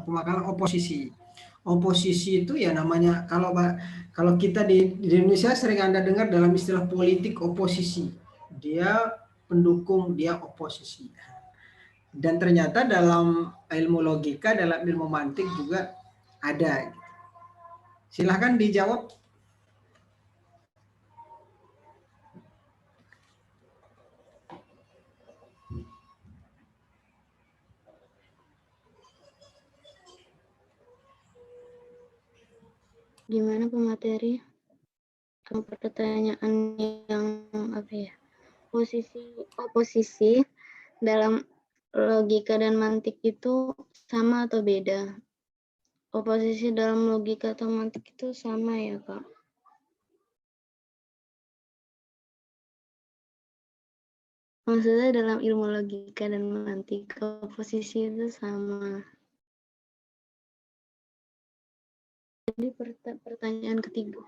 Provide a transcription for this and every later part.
pemakalan oposisi. Oposisi itu ya namanya, kalau kita di Indonesia sering Anda dengar dalam istilah politik oposisi. Dia pendukung, dia oposisi. Dan ternyata dalam ilmu logika, dalam ilmu mantik juga ada. Silahkan dijawab. Gimana pemateri? Pertanyaan yang apa ya? Oposisi dalam logika dan mantik itu sama atau beda? Oposisi dalam logika atau mantik itu sama ya, Kak? Maksudnya dalam ilmu logika dan mantik, oposisi itu sama. Jadi pertanyaan ketiga.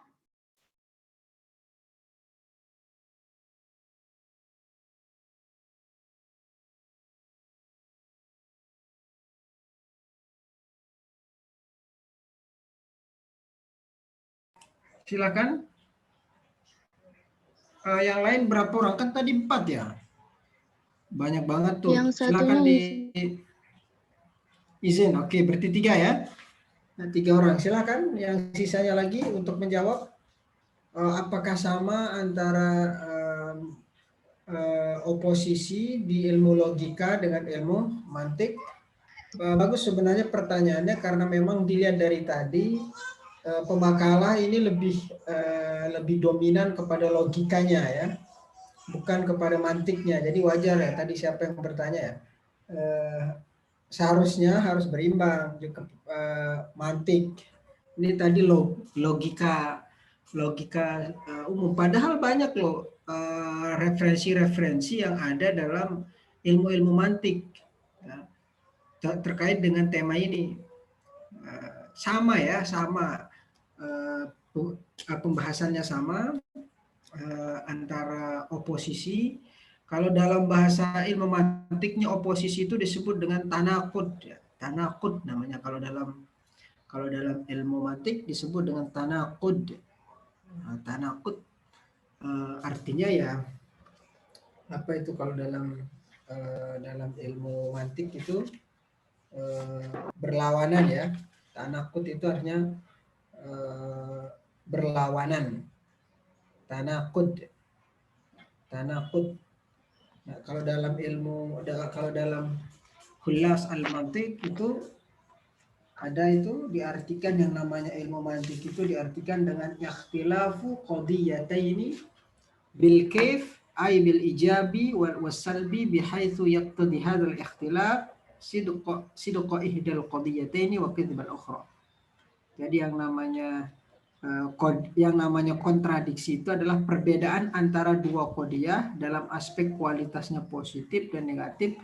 Silakan. Yang lain berapa orang? Kan tadi 4 ya. Banyak banget tuh. Yang Silakan satunya izin. Oke, berarti 3 ya. Nah, 3 orang. Silakan yang sisanya lagi untuk menjawab. Apakah sama antara oposisi di ilmu logika dengan ilmu mantik? Bagus sebenarnya pertanyaannya, karena memang dilihat dari tadi pemakalah ini lebih dominan kepada logikanya ya, bukan kepada mantiknya. Jadi wajar ya tadi siapa yang bertanya ya, seharusnya harus berimbang juga mantik. Ini tadi logika umum. Padahal banyak loh referensi-referensi yang ada dalam ilmu-ilmu mantik ya, terkait dengan tema ini. Sama ya, sama pembahasannya sama antara oposisi. Kalau dalam bahasa ilmu mantiknya oposisi itu disebut dengan tanakud ya. Tanakud namanya kalau dalam ilmu mantik disebut dengan tanakud. Nah, tanakud artinya ya apa itu kalau dalam ilmu mantik itu berlawanan ya. Tanakut itu artinya berlawanan. Tanakud. Nah, kalau dalam Khulas al-Mantiq itu ada itu diartikan yang namanya ilmu mantik itu diartikan dengan ikhtilafu qadiyataini bil kaif ay bil ijabi wal salbi bihaitsu yaqtadi hadzal ikhtilaf sidqa ihdal qadiyataini wa kadzbal ukhra. Jadi yang namanya kontradiksi itu adalah perbedaan antara dua qadiyah dalam aspek kualitasnya positif dan negatif,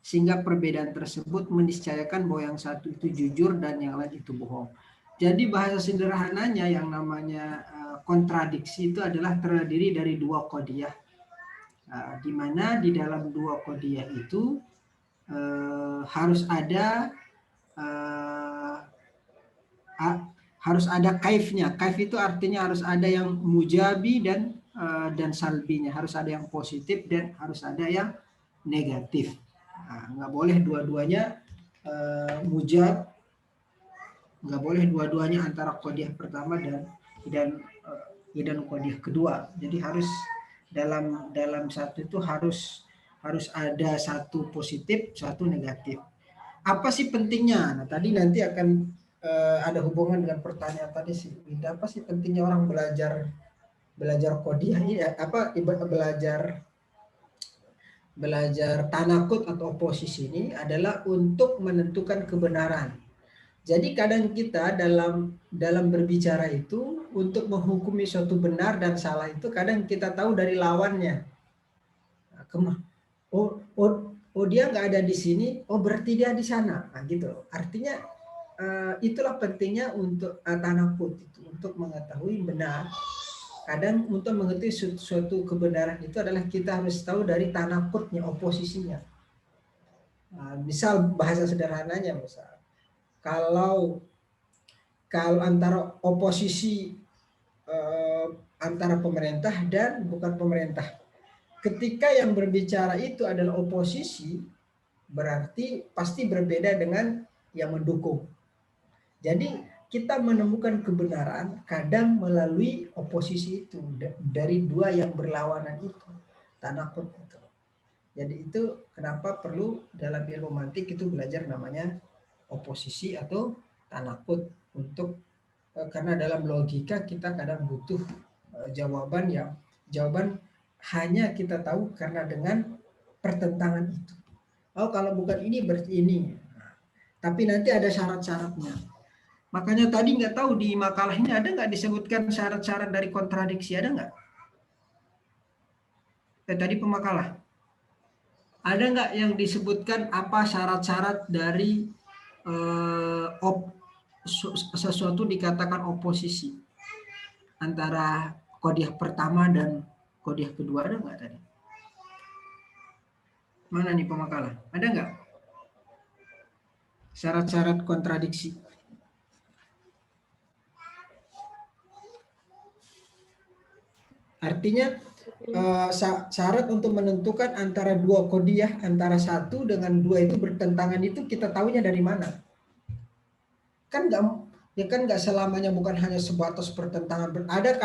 sehingga perbedaan tersebut meniscayakan bahwa yang satu itu jujur dan yang lain itu bohong. Jadi bahasa sederhananya yang namanya kontradiksi itu adalah terdiri dari dua qadiyah, di mana di dalam dua qadiyah itu harus ada kaifnya. Kaif itu artinya harus ada yang mujabi dan salbinya, harus ada yang positif dan harus ada yang negatif. Nggak boleh dua-duanya mujab, nggak boleh dua-duanya antara qadiyah pertama dan qadiyah kedua. Jadi harus dalam satu itu harus ada satu positif, satu negatif. Apa sih pentingnya? Nah, tadi nanti akan ada hubungan dengan pertanyaan tadi sih. Apa sih pentingnya orang belajar qadiyah ini? Belajar tanakut atau oposisi ini adalah untuk menentukan kebenaran. Jadi kadang kita dalam berbicara itu untuk menghukumi suatu benar dan salah itu kadang kita tahu dari lawannya. Oh dia nggak ada di sini, oh berarti dia di sana. Nah, gitu. Artinya itulah pentingnya untuk tanakut itu, untuk mengetahui benar. Kadang untuk mengetahui suatu kebenaran itu adalah kita harus tahu dari tanakutnya, oposisinya. Misal bahasa sederhananya, misal kalau antara oposisi antara pemerintah dan bukan pemerintah. Ketika yang berbicara itu adalah oposisi, berarti pasti berbeda dengan yang mendukung. Jadi kita menemukan kebenaran kadang melalui oposisi itu dari dua yang berlawanan itu, tanakut itu. Jadi itu kenapa perlu dalam ilmu mantik itu belajar namanya oposisi atau tanakut untuk karena dalam logika kita kadang butuh jawaban hanya kita tahu karena dengan pertentangan itu. Oh kalau bukan ini berarti ini. Nah, tapi nanti ada syarat-syaratnya. Makanya tadi nggak tahu di makalah ini ada nggak disebutkan syarat-syarat dari kontradiksi, ada nggak? Tadi pemakalah. Ada nggak yang disebutkan apa syarat-syarat dari sesuatu dikatakan oposisi antara kodiah pertama dan kodiah kedua, ada nggak tadi? Mana nih pemakalah? Ada nggak? Syarat-syarat kontradiksi. Artinya syarat untuk menentukan antara dua kodiah, antara satu dengan dua itu bertentangan itu kita tahunya dari mana? Kan nggak selamanya bukan hanya sebatas pertentangan. Ada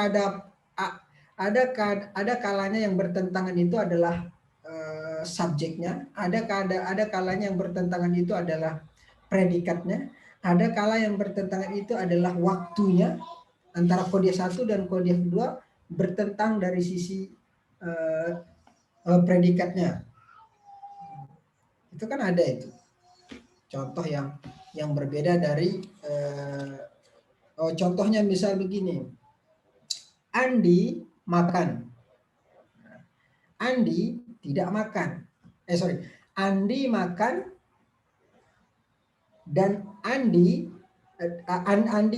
kalanya yang bertentangan itu adalah subjeknya, ada kalanya yang bertentangan itu adalah predikatnya, ada kala yang bertentangan itu adalah waktunya, antara kodiah satu dan kodiah kedua bertentang dari sisi predikatnya. Itu kan ada itu. Contoh yang berbeda dari contohnya misal begini. Andi makan. Andi tidak makan. Andi makan dan Andi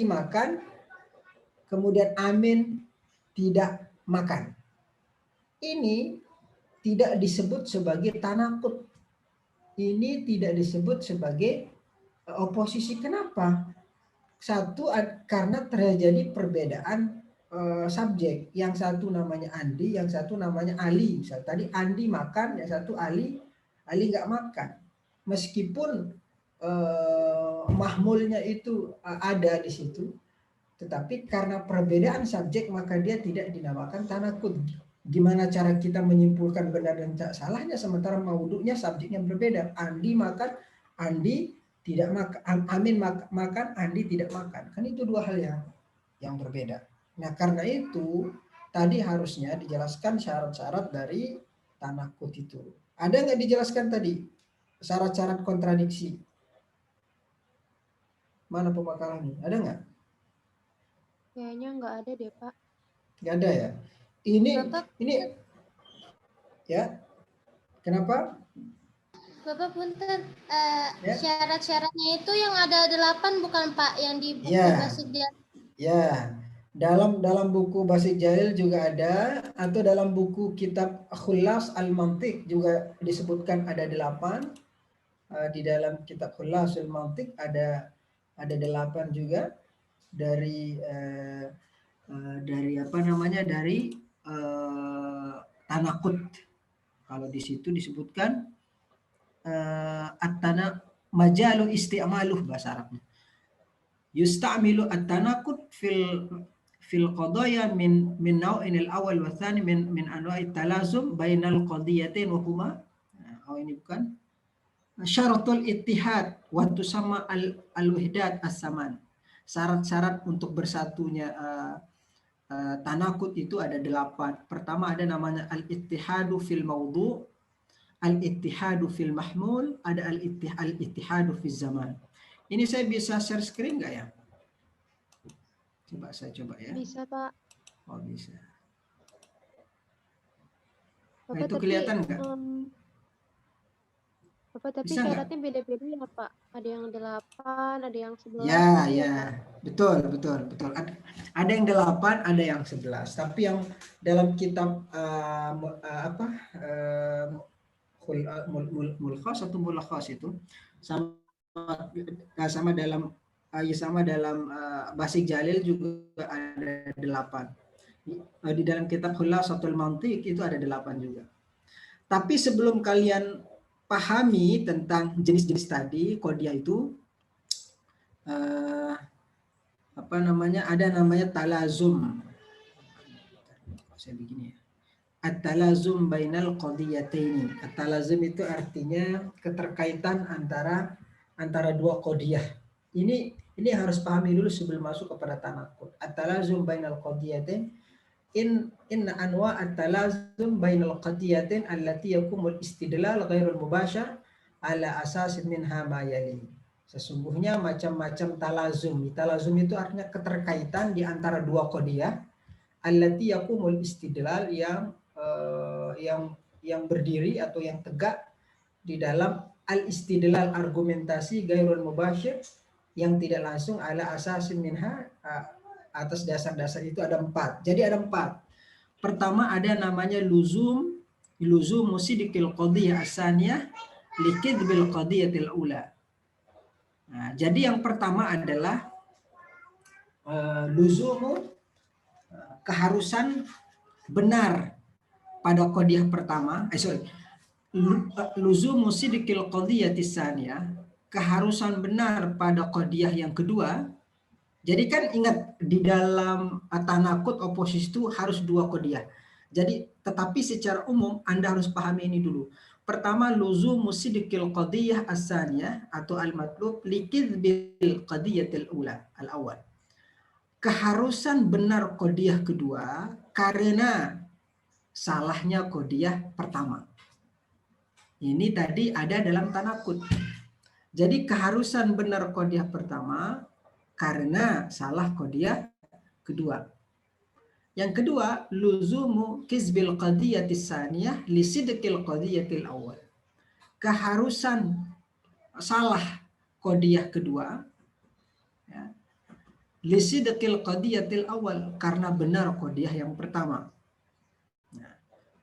makan, kemudian Amin tidak makan. Ini tidak disebut sebagai tanakut. Ini tidak disebut sebagai oposisi. Kenapa? Satu, karena terjadi perbedaan subjek. Yang satu namanya Andi, yang satu namanya Ali. Misal tadi Andi makan, yang satu Ali nggak makan. Meskipun mahmulnya itu ada di situ, tetapi karena perbedaan subjek maka dia tidak dinamakan tanakut. Gimana cara kita menyimpulkan benar dan salahnya sementara maudu'nya subjeknya berbeda. Andi makan, Andi tidak makan. Amin makan, Andi tidak makan. Kan itu dua hal yang berbeda. Nah karena itu tadi harusnya dijelaskan syarat-syarat dari tanakut itu. Ada nggak dijelaskan tadi syarat-syarat kontradiksi? Mana pemakalannya? Ada nggak? Kayaknya nggak ada deh, Pak. Nggak ada ya? Ini ya. Kenapa? Bapak punten, Ya. syarat-syaratnya itu yang ada 8 bukan Pak, yang di buku Basik Jalil? Ya, dalam buku Basik Jalil juga ada, atau dalam buku kitab Khulas Al-Mantiq juga disebutkan ada 8. Di dalam kitab Khulas Al-Mantiq ada 8 juga dari apa namanya, dari tanakut. Kalau di situ disebutkan at-tana majalu isti'maluh bahasa Arabnya. Yusta'milu at-tanakut fil qadaya min naw'in al-awwal wa tsani min anwa'i talazum bainal qadiyatain wa huma. Ini bukan syaratul ittihad wa tusamma al-wahdat as-saman. Syarat-syarat untuk bersatunya tanakut itu ada 8. Pertama ada namanya al-ittihadu fil mawdu', al-ittihadu fil mahmul, ada al-ittihadu fil zaman. Ini saya bisa share screen nggak ya? Saya coba ya. Bisa, Pak. Oh bisa. Nah, Bapak, itu kelihatan nggak? Bapak, tapi Bisa syaratnya beda-beda ya, Pak? Ada yang 8, ada yang 11. Ya. Betul. Ada yang 8, ada yang 11. Tapi yang dalam kitab mulkhas atau mulakhas itu sama sama dalam Basik Jalil juga ada 8. Di dalam kitab Khulasatul Mantiq itu ada 8 juga. Tapi sebelum kalian pahami tentang jenis-jenis tadi, qadiyah itu ada namanya talazum. Saya begini ya. At-talazum bainal qadiyataini. At-talazum itu artinya keterkaitan antara dua qadiyah. Ini harus pahami dulu sebelum masuk kepada tanakud. At-talazum bainal qadiyatain inna anwa at-talazum bainal qadiyatain allati yakumul istidlal ghairul mubashar ala asas minha ma yali. Sesungguhnya macam-macam talazum. Talazum itu artinya keterkaitan di antara dua qadiyah allati yakumul istidlal yang berdiri atau yang tegak di dalam al-istidlal argumentasi ghairul mubashir yang tidak langsung ala asasin minha atas dasar-dasar itu ada 4. Jadi ada 4. Pertama ada namanya luzum musidikil qadiyah asaniyah likidbil qadiyatil ula. Nah, jadi yang pertama adalah luzumu keharusan benar pada qadiyah pertama. Luzumu sidqil qadiyatis tsaniyah, keharusan benar pada qadiyah yang kedua. Jadi kan ingat di dalam tanakut oposisi itu harus 2 qadiyah. Jadi tetapi secara umum Anda harus pahami ini dulu. Pertama luzumu sidqil qadiyah as-tsaniyah atau al-matlub likidbil qadiyatil ula al-awwal. Keharusan benar qadiyah kedua karena salahnya qadiyah pertama. Ini tadi ada dalam tanakut. Jadi keharusan benar qadiyah pertama karena salah qadiyah kedua. Yang kedua, luzumu kizbil qadiyatis tsaniyah li sidqil qadiyatil awal. Keharusan salah qadiyah kedua ya, li sidqil qadiyatil awal, karena benar qadiyah yang pertama. Nah,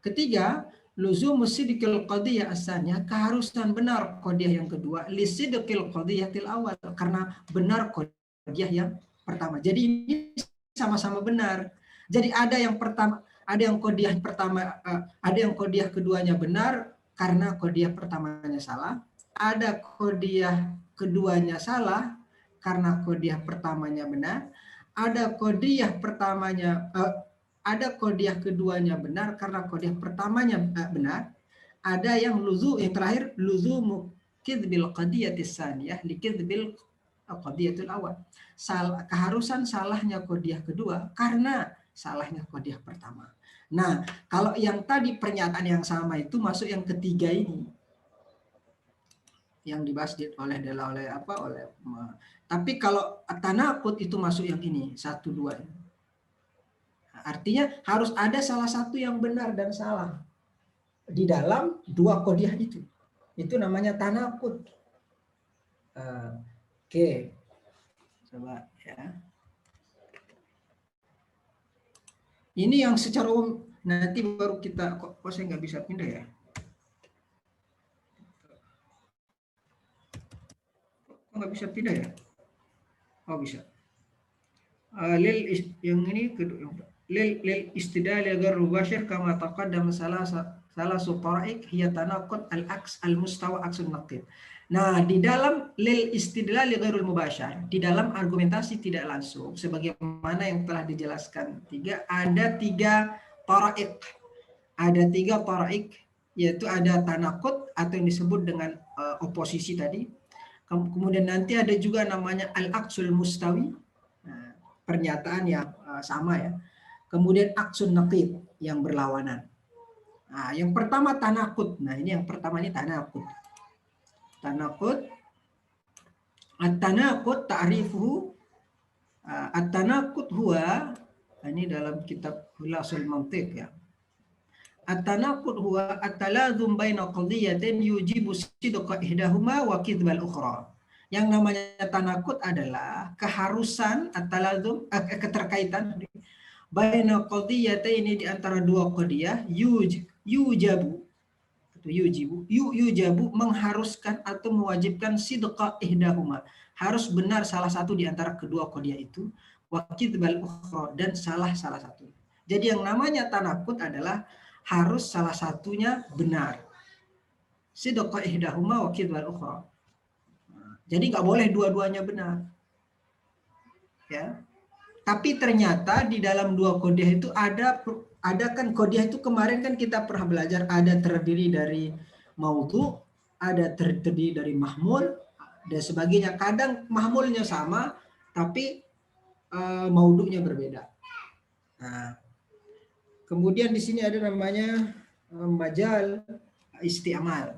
ketiga, luzumu sidqil qadiyah asannya, keharusan benar qadiyah yang kedua li sidqil qadiyatil awal, karena benar qadiyah yang pertama. Jadi ini sama-sama benar. Jadi ada yang pertama, ada yang qadiyah pertama, ada yang qadiyah keduanya benar karena qadiyah pertamanya salah, ada qadiyah keduanya salah karena qadiyah pertamanya benar, ada qadiyah pertamanya ada qadiyah keduanya benar karena qadiyah pertamanya benar, ada yang yang terakhir luzumu kidbil qadiyatis tsaniyah likidbil qadiyatul awal. Keharusan salahnya qadiyah kedua karena salahnya qadiyah pertama. Nah, kalau yang tadi pernyataan yang sama itu masuk yang ketiga ini. Yang dibahas oleh tapi kalau tanakut itu masuk yang ini, 1, 2 ini. Artinya harus ada salah satu yang benar dan salah di dalam 2 qadiyah itu. Itu namanya tanakut. Oke. Coba ya. Ini yang secara umum, nanti baru kita, kok saya nggak bisa pindah ya? Kok nggak bisa pindah ya? Oh bisa. Yang ini lil istidlal ghair mubashir kama taqaddam salah taraik hiya tanaqud al-aks al-mustawa aksun naqid. Nah, di dalam lil istidlal ghairul mubashir, di dalam argumentasi tidak langsung sebagaimana yang telah dijelaskan ada 3 taraik. Ada 3 taraik, yaitu ada tanaqud atau yang disebut dengan oposisi tadi. Kemudian nanti ada juga namanya al-aksul mustawi, pernyataan yang sama ya. Kemudian aksun naqid yang berlawanan. Nah, yang pertama tanaqud. Nah, ini yang pertama ini tanaqud. Tanaqud. At-tanaqud ta'rifuhu. At-tanaqud huwa, ini dalam kitab Khulasatul Mantiq ya. At-tanaqud huwa at-talazum baina qadiyatin yujibu sidqa ihdahuma wa kidbal ukhra. Yang namanya tanaqud adalah keharusan at-talazum, keterkaitan baina qadiyataini, di antara 2 qadiyah yujabu, yujabu mengharuskan atau mewajibkan sidqa ihdahuma, harus benar salah satu di antara kedua qadiyah itu, wa kidbal ukhra, dan salah satu. Jadi yang namanya tanakut adalah harus salah satunya benar. Sidqa ihdahuma wa kidbal ukhra. Jadi nggak boleh dua-duanya benar. Ya. Tapi ternyata di dalam dua qadiyah itu ada kan qadiyah itu kemarin kan kita pernah belajar ada terdiri dari maudhu, ada terdiri dari mahmul dan sebagainya. Kadang mahmulnya sama tapi maudhunya berbeda. Nah, kemudian di sini ada namanya majal isti'mal,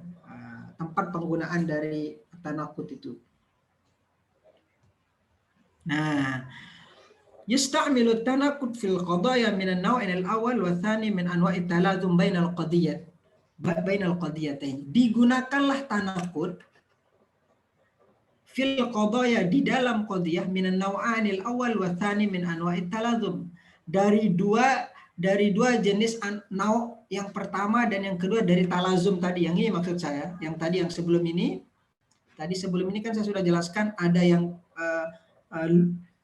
tempat penggunaan dari tanakut itu. Nah, yasta'milu tanakut fil qadaya min an-naw' al-awwal wa tsani min anwa' at-talazum bainal qadiyatain. Digunakanlah tanakut fil qadaya di dalam qadiyah min an-naw'an al-awwal wa tsani min anwa' at-talazum. Dari dua jenis naw', yang pertama dan yang kedua dari talazum tadi. Yang ini maksud saya, yang tadi yang sebelum ini. Tadi sebelum ini kan saya sudah jelaskan ada yang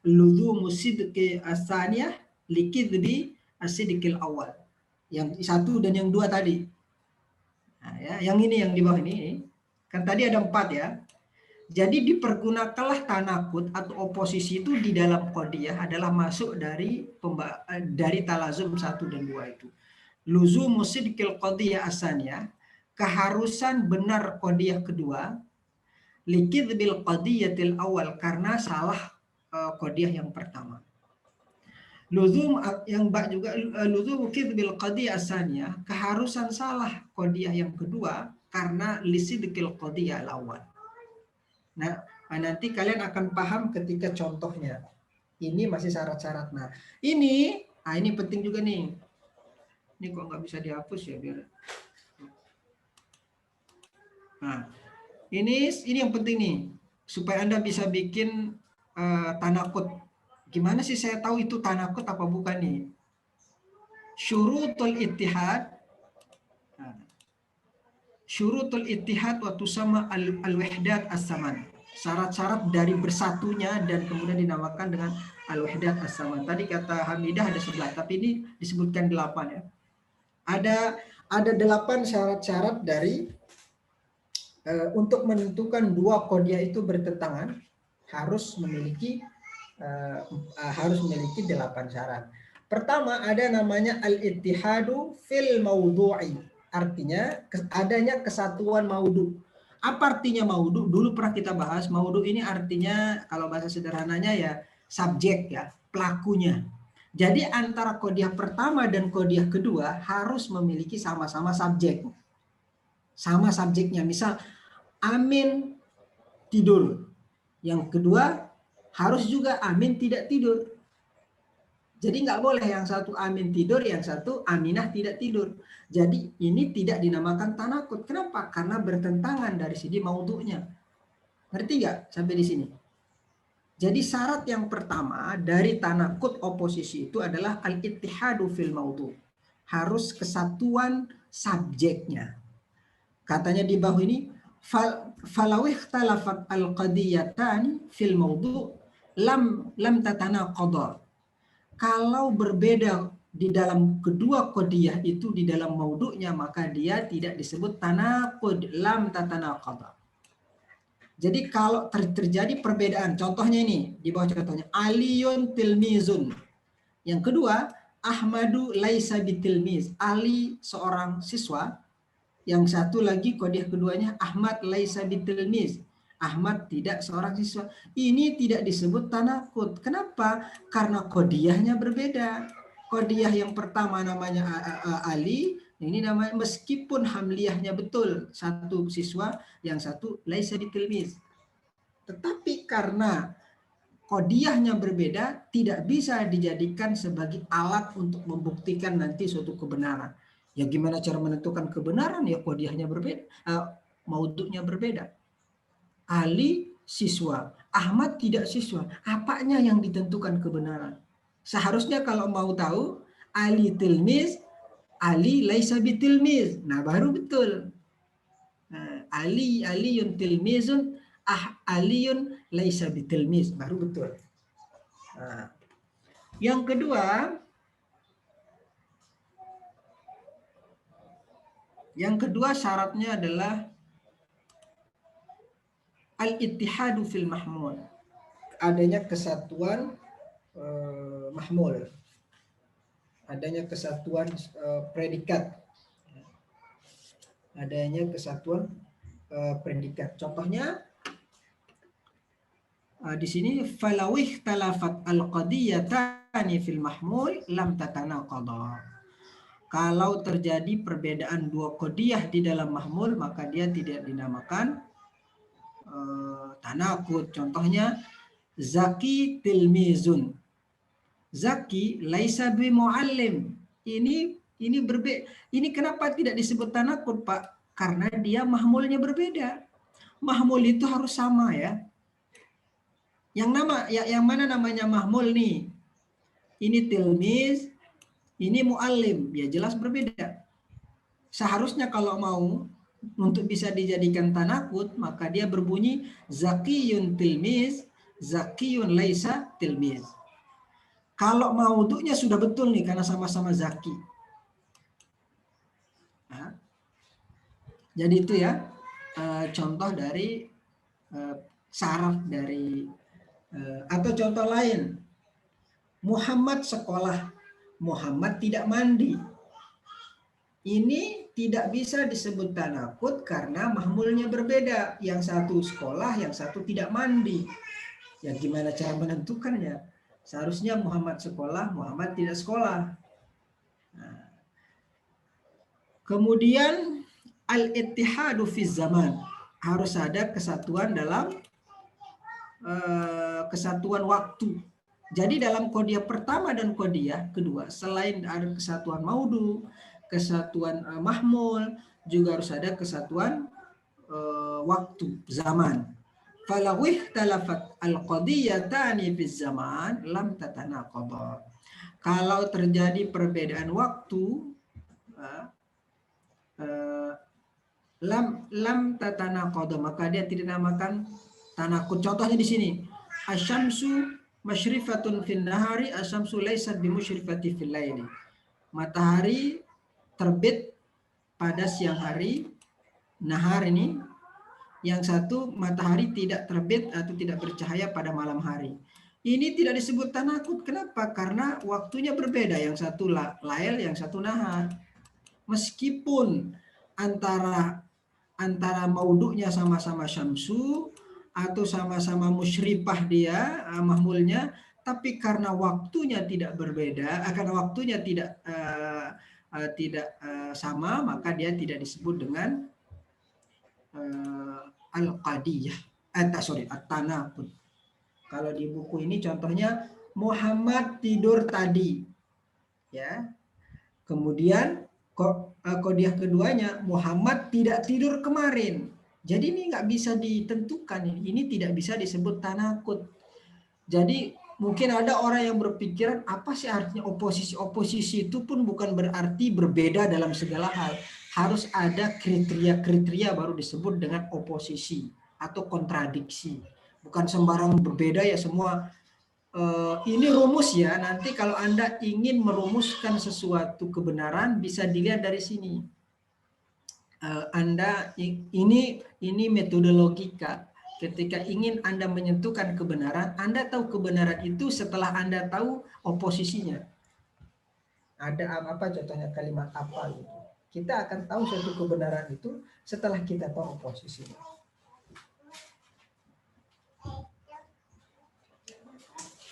luzumu sidqi as-saniyah likidbi as-sidqil awal. Yang satu dan yang dua tadi. Nah, ya, yang ini yang di bawah ini. Kan tadi ada 4 ya. Jadi dipergunakanlah tanakut atau oposisi itu di dalam qadiyah adalah masuk dari talazum 1 dan 2 itu. Luzumu sidqil qadiyah as-saniyah, keharusan benar qadiyah kedua, likidbil qadiyatil awal, karena salah qadiyah yang pertama. Luzum yang juga luzum kidbil qadiyah as-saniyah, keharusan salah qadiyah yang kedua karena lisidqil qadiyah al-awwal. Nah, nanti kalian akan paham ketika contohnya. Ini masih syarat-syarat. Nah, ini penting juga nih. Ini kok nggak bisa dihapus ya biar. Nah, ini yang penting nih supaya Anda bisa bikin tanakut. Gimana sih saya tahu itu tanakut apa bukan nih? Syurutul ittihad. Syurutul ittihad wa tusama al-wahdat as-saman. Syarat-syarat dari bersatunya dan kemudian dinamakan dengan al-wahdat as-saman. Tadi kata Hamidah ada 11, tapi ini disebutkan 8 ya. Ada 8 syarat-syarat dari untuk menentukan dua qadiyah itu bertentangan harus memiliki 8 syarat. Pertama ada namanya al-ittihadu fil mawdu'i. Artinya adanya kesatuan maudhu. Apa artinya maudhu? Dulu pernah kita bahas. Maudhu ini artinya kalau bahasa sederhananya ya subjek ya, pelakunya. Jadi antara qadiyah pertama dan qadiyah kedua harus memiliki sama-sama subjek. Sama subjeknya. Misal Amin tidur. Yang kedua harus juga Amin tidak tidur. Jadi nggak boleh yang satu Amin tidur, yang satu Aminah tidak tidur. Jadi ini tidak dinamakan tanakut. Kenapa? Karena bertentangan dari segi maudhu'nya. Ngerti nggak sampai di sini? Jadi syarat yang pertama dari tanakut oposisi itu adalah al-ittihadu fil maudhu'. Harus kesatuan subjeknya. Katanya di bawah ini, falau ikhtalafat al-qadiyatani fil maudhu' lam tatanaqadha. Kalau berbeda di dalam kedua qadiyah itu di dalam maudhu'nya, maka dia tidak disebut tanaqud, lam tatanaqadha. Jadi kalau terjadi perbedaan, contohnya ini di bawah contohnya Aliyun tilmizun. Yang kedua Ahmadu laisa bitilmiz, Ali seorang siswa. Yang satu lagi qadiyah keduanya Ahmad laisa bitilmiz, Ahmad tidak seorang siswa. Ini tidak disebut tanakut. Kenapa? Karena qadiyahnya berbeda. Qadiyah yang pertama namanya Ali, ini namanya meskipun hamliyahnya betul, satu siswa, yang satu laisa bitilmiz. Tetapi karena qadiyahnya berbeda, tidak bisa dijadikan sebagai alat untuk membuktikan nanti suatu kebenaran. Ya gimana cara menentukan kebenaran? Ya qadiyahnya berbeda, maudhu'nya berbeda. Ali siswa, Ahmad tidak siswa. Apanya yang ditentukan kebenaran? Seharusnya kalau mau tahu Ali tilmiz, Ali laisa bitilmiz. Nah baru betul. Aliyun tilmizun, aliyun laisa bitilmiz, baru betul. Nah, yang kedua syaratnya adalah al-ittihadu fil mahmul, adanya kesatuan mahmul, adanya kesatuan predikat, adanya kesatuan predikat. Contohnya di sini falawih talafat al-qadiyatani fil mahmul lam tatanaqadha. Kalau terjadi perbedaan dua qadiyah di dalam mahmul, maka dia tidak dinamakan tanaqud. Contohnya Zaki tilmizun, Zaki laisa bi muallim. Ini kenapa tidak disebut tanaqud, Pak? Karena dia mahmulnya berbeda. Mahmul itu harus sama ya. Yang mana namanya mahmul nih? Ini tilmiz, ini muallim, ya jelas berbeda. Seharusnya kalau mau untuk bisa dijadikan tanaqud, maka dia berbunyi zakiyun tilmiz, zakiyun laisa tilmiz. Kalau maudhu'nya sudah betul nih karena sama-sama zaki. Nah, jadi itu ya contoh dari syarat dari atau contoh lain. Muhammad sekolah, Muhammad tidak mandi. Ini tidak bisa disebut tanaqud karena mahmulnya berbeda. Yang satu sekolah, yang satu tidak mandi. Ya gimana cara menentukannya? Seharusnya Muhammad sekolah, Muhammad tidak sekolah. Nah. Kemudian al-ittihadu fi zaman. Harus ada kesatuan dalam kesatuan waktu. Jadi dalam qadiyah pertama dan qadiyah kedua, selain ada kesatuan maudhu, kesatuan mahmul, juga harus ada kesatuan waktu, zaman. Falawih talafat al-qadiyatani fi zaman lam tatanaqadha. Kalau terjadi perbedaan waktu, lam tatanaqadha, maka dia tidak dinamakan tanaqud. Contohnya di sini, asyamsu masyrifatun fin nahari, asyamsu laysat bimusyrifati fil laili. Matahari terbit pada siang hari, nahar ini. Yang satu matahari tidak terbit atau tidak bercahaya pada malam hari. Ini tidak disebut tanaqud. Kenapa? Karena waktunya berbeda. Yang satu lail, yang satu nahar. Meskipun antara maudhu'nya sama-sama syamsu atau sama-sama musyrifah dia mahmulnya, tapi karena waktunya tidak berbeda, karena waktunya tidak sama, maka dia tidak disebut dengan al-qadiyah, at-tanaqud. Kalau di buku ini contohnya Muhammad tidur tadi, ya. Kemudian qadiyah keduanya Muhammad tidak tidur kemarin. Jadi ini nggak bisa ditentukan, ini tidak bisa disebut tanaqud. Jadi mungkin ada orang yang berpikiran apa sih artinya oposisi? Oposisi itu pun bukan berarti berbeda dalam segala hal. Harus ada kriteria baru disebut dengan oposisi atau kontradiksi. Bukan sembarang berbeda ya semua. Ini rumus ya, nanti kalau Anda ingin merumuskan sesuatu kebenaran bisa dilihat dari sini. Anda ini metodologika. Ketika ingin Anda menyentuhkan kebenaran, Anda tahu kebenaran itu setelah Anda tahu oposisinya. Ada apa contohnya kalimat apa gitu. Kita akan tahu suatu kebenaran itu setelah kita tahu oposisinya.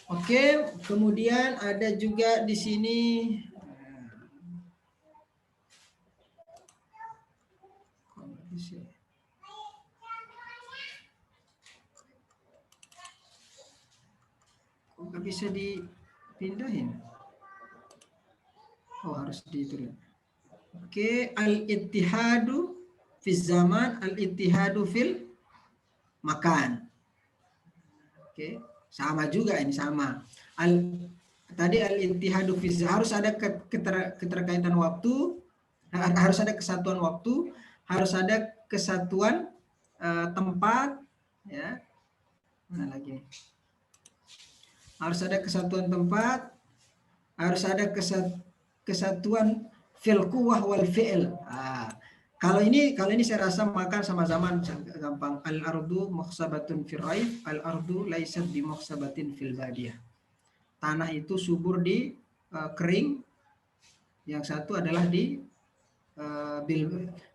Oke, kemudian ada juga di sini kok nggak bisa dipindahin? Oh, harus ditulis. Oke, al-ittihadu fi zaman, al-ittihadu fil makan. Oke, sama juga ini sama. Tadi al-ittihadu fi harus ada keterkaitan waktu, harus ada kesatuan waktu, harus ada kesatuan tempat, ya. Nah, lagi harus ada kesatuan tempat, harus ada kesatuan fil quwwah wal fi'il. Kalau ini saya rasa makan sama-sama gampang. Al ardu mukhsabatun fil raif, al ardu laysat bi mukhsabatin fil badiyah. Tanah itu subur di kering, yang satu adalah di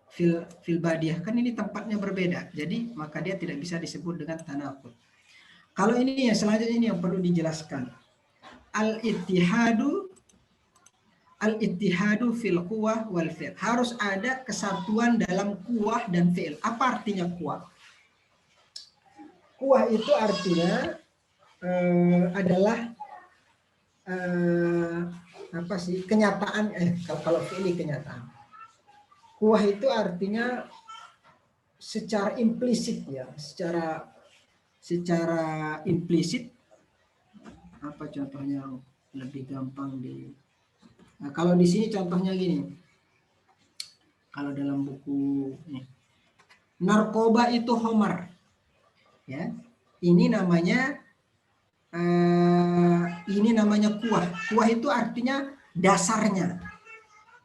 fil badiyah. Kan ini tempatnya berbeda, jadi maka dia tidak bisa disebut dengan tanaqud. Kalau ini yang selanjutnya ini yang perlu dijelaskan. Al-ittihadu fil quwwah wal fi'l. Harus ada kesatuan dalam quwwah dan fi'l. Apa artinya quwwah? Quwwah itu artinya adalah apa sih? Kenyataan, kalau fi'li kenyataan. Quwwah itu artinya secara implisit, ya, secara implisit. Apa contohnya yang lebih gampang Nah, kalau di sini contohnya gini. Kalau dalam buku ini, narkoba itu homer, ya. Ini namanya kuah. Kuah itu artinya dasarnya.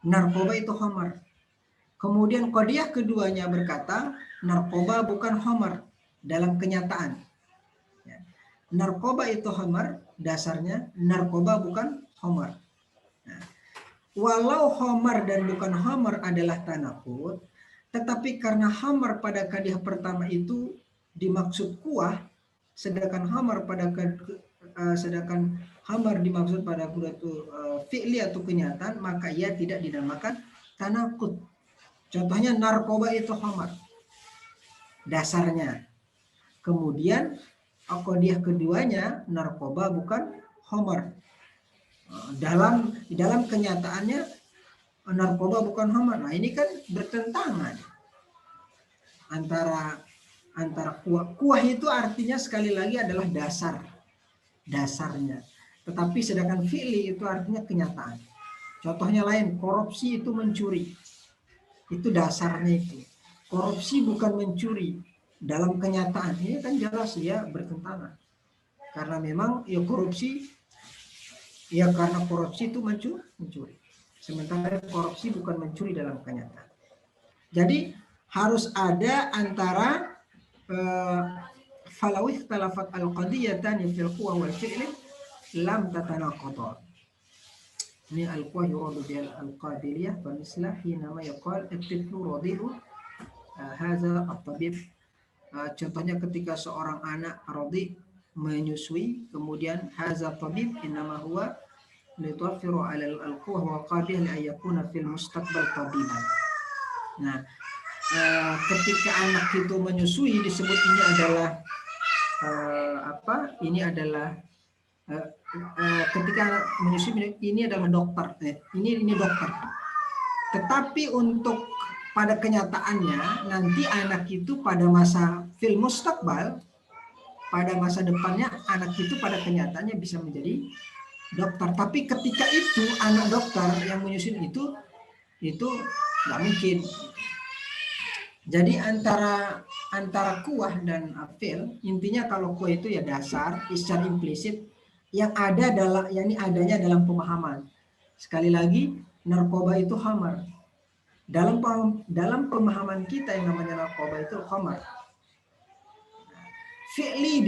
Narkoba itu homer. Kemudian qadiyah keduanya berkata narkoba bukan homer dalam kenyataan. Ya. Narkoba itu homer, dasarnya narkoba bukan homer. Nah, walau homer dan bukan homer adalah tanaqud, tetapi karena homer pada qadiyah pertama itu dimaksud kuah, sedangkan homer dimaksud pada fi'li atau kenyataan, maka ia tidak dinamakan tanaqud. Contohnya narkoba itu homer, dasarnya. Kemudian qadiyah keduanya narkoba bukan homer. Dalam kenyataannya narkoba bukan homer. Nah, ini kan bertentangan antara kuah. Kuah itu artinya sekali lagi adalah dasarnya. Tetapi sedangkan fi'li itu artinya kenyataan. Contohnya lain, korupsi itu mencuri. Itu dasarnya itu. Korupsi bukan mencuri. Dalam kenyataan ini kan jelas ya bertentangan. Karena memang ya korupsi itu mencuri. Sementara korupsi bukan mencuri dalam kenyataan. Jadi harus ada antara falau ikhtalafat al-qadiyatan fil quwwah wal fi'l lam tatanaqada. Ini al-quwwah yuradu bil al-qabiliyah wa mislah hinama yaqal at-tiflu radi'u hadza at-tabib. Contohnya ketika seorang anak radi menyusui, kemudian hadza tabib innama huwa litawfiru 'ala al-quwwah wa qadiyah li ayakuna fil mustaqbal tabiban. Nah, ketika anak itu menyusui disebut ini adalah ketika menyusui ini adalah dokter. Ini dokter. Tetapi untuk pada kenyataannya nanti anak itu pada masa fil mustaqbal, pada masa depannya anak itu pada kenyataannya bisa menjadi dokter. Tapi ketika itu anak dokter yang menyusui itu nggak mungkin. Jadi antara kuah dan fi'l, intinya kalau kuah itu ya dasar, secara implisit yang adanya dalam pemahaman. Sekali lagi, narkoba itu khamar. Dalam pemahaman kita yang namanya narkoba itu khamar. Fi'li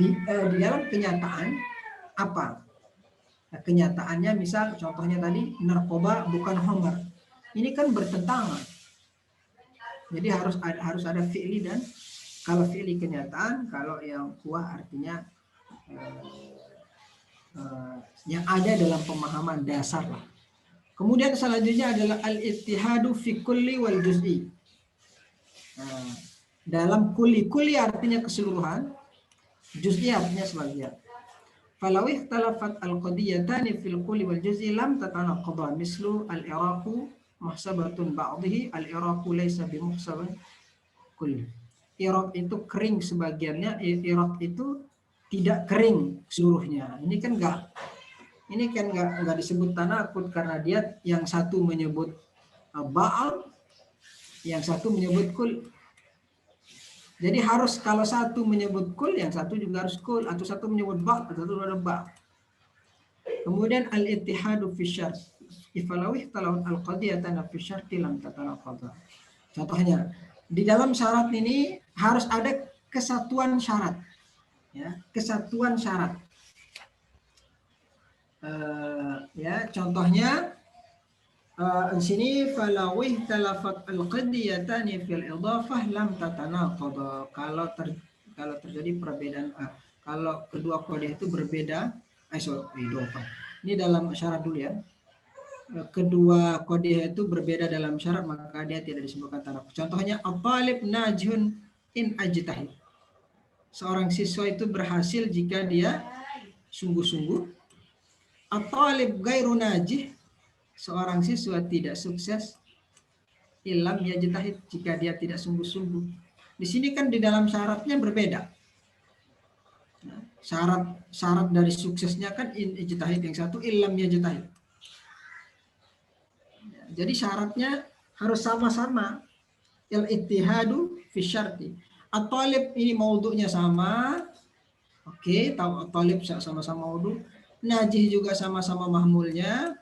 di dalam kenyataan apa? Nah, kenyataannya misal contohnya tadi narkoba bukan khamar. Ini kan bertentangan. Jadi harus ada fi'li, dan kalau fi'li kenyataan, kalau yang kuah artinya yang ada dalam pemahaman dasar lah. Kemudian selanjutnya adalah al-ittihadu fi kulli wal juz'i. Dalam kulli artinya keseluruhan, juz'i artinya sebagian. Falau ikhtalafat al-qadiyatani fil kulli wal juz'i lam tatanaqadha mislu al-iraqu muhsabatun ba'dihi al-iraqu laysa bi muhsaban kulli. Iraq itu kering sebagiannya, Iraq itu tidak kering seluruhnya. Ini kan enggak disebut tanaqud karena dia yang satu menyebut ba'al, yang satu menyebut kul. Jadi harus kalau satu menyebut kul, yang satu juga harus kul, atau satu menyebut ba, atau satu ada ba. Kemudian al-ittihadu fi syart. Ifalawih talawun al-qadiyatan fi syarti lam tatanaqadha. Contohnya, di dalam syarat ini harus ada kesatuan syarat. Ya, kesatuan syarat. Ya, contohnya di sini falawih talafat al-qadiyatani fil idhafah lam tatanaqadha. Kalau terjadi perbedaan kalau kedua kode itu berbeda, idhafah. Ini dalam syarat dulu ya. Kedua kode itu berbeda dalam syarat, maka dia tidak disebutkan tanaqud. Contohnya at-talib najhun in ajtahid. Seorang siswa itu berhasil jika dia sungguh-sungguh. At-talib ghairu najih, seorang siswa tidak sukses ilam yajtahid, jika dia tidak sungguh-sungguh. Di sini kan di dalam syaratnya berbeda. Syarat dari suksesnya kan in ijtahid, yang satu ilam yajtahid. Jadi syaratnya harus sama-sama. Al-ittihadu fi syarti. At-talib ini maudhu'nya sama. Oke, tahu at-talib sama-sama maudhu'. Najih juga sama-sama mahmulnya.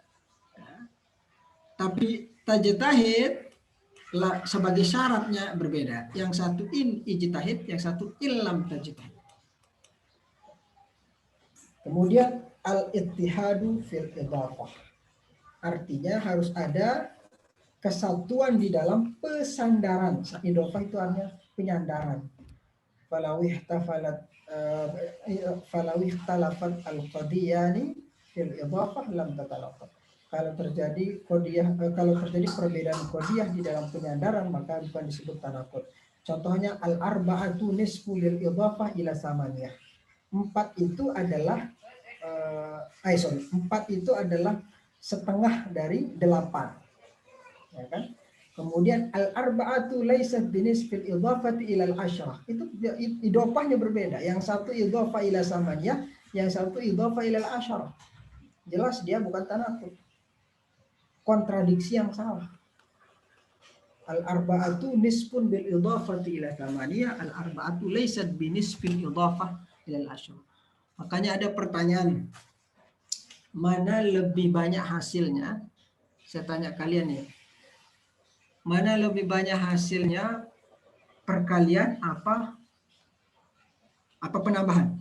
Tapi tajtahid sebagai syaratnya berbeda. Yang satu in ijtahid, yang satu illam tajtahid. Kemudian al-ittihadu fil idhafah. Artinya harus ada kesatuan di dalam pesandaran. Idhafah itu artinya penyandaran. Falawih talafat al-qadiyani fil idhafah lam tatalaqad. Kalau terjadi perbedaan qadiyah di dalam penyandaran, maka bukan disebut tanaqud. Contohnya al-arba'atu nisfu lil idhafah ila samaniyah. 4 itu adalah setengah dari 8. Ya kan? Kemudian al-arba'atu laysat binisfil idhafati ila al-asyrah. Itu idhafahnya berbeda. Yang satu idhafah ila samaniyah, yang satu idhafah ila al-asyrah. Jelas dia bukan tanaqud. Kontradiksi yang salah. Al-arba'atu nisfun bil idhafati ila samaniyah, al-arba'atu laysat binisfil idhafah ila al-asyrah. Makanya ada pertanyaan, mana lebih banyak hasilnya? Saya tanya kalian ya. Mana lebih banyak hasilnya, perkalian apa penambahan?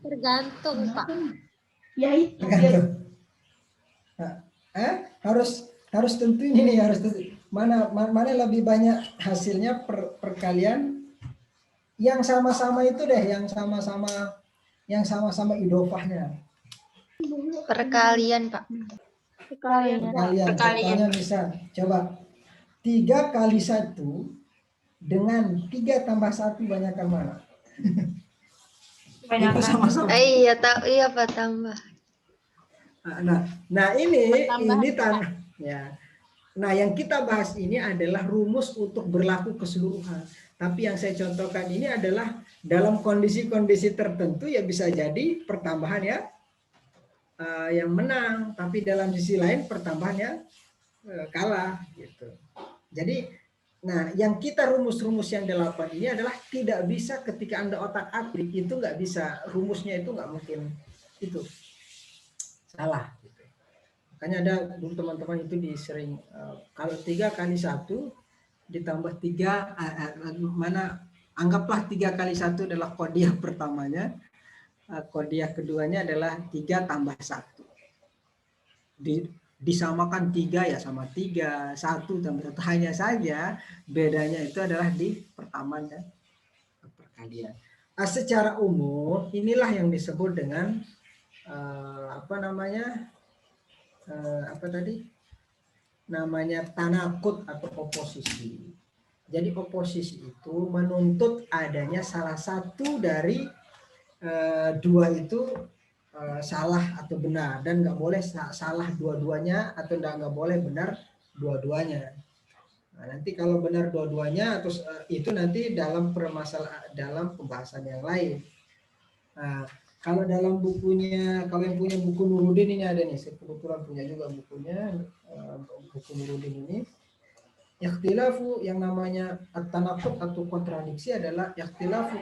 Tergantung, Pak. Ya itu. Tergantung. Harus tentu ini nih, harus tentu. Mana lebih banyak hasilnya perkalian yang sama-sama itu deh, yang sama-sama idhofahnya. Perkalian, Pak. Perkalian bisa. Coba 3 kali 1 dengan 3 tambah 1 banyakkan mana? Itu sama-sama. Iya, Pak, tambah. Nah ini ya. Nah, yang kita bahas ini adalah rumus untuk berlaku keseluruhan. Tapi yang saya contohkan ini adalah dalam kondisi-kondisi tertentu ya bisa jadi pertambahan ya yang menang, tapi dalam sisi lain pertambahannya kalah gitu. Jadi, nah yang kita rumus-rumus yang 8 ini adalah tidak bisa ketika Anda otak-atik itu nggak bisa, rumusnya itu nggak mungkin itu salah. Gitu. Makanya ada dulu teman-teman itu disering kalau 3 kali 1 ditambah 3 anggaplah 3 kali 1 adalah qadiyah pertamanya. Qadiyah keduanya adalah 3 tambah 1. Disamakan 3 ya sama 3, 1 tambah 1. Hanya saja bedanya itu adalah di pertamanya perkalian. Secara umum inilah yang disebut dengan namanya tanaqud atau oposisi. Jadi oposisi itu menuntut adanya salah satu dari dua itu salah atau benar, dan nggak boleh salah dua-duanya atau nggak boleh benar dua-duanya. Nah, nanti kalau benar dua-duanya terus itu nanti dalam pembahasan yang lain. Nah, kalau dalam bukunya, kalau yang punya buku Nuruddin ini ada nih, saya kebetulan punya juga bukunya, buku Nuruddin ini. Ikhtilafu yang namanya at-tanaqud atau kontradiksi adalah ikhtilafu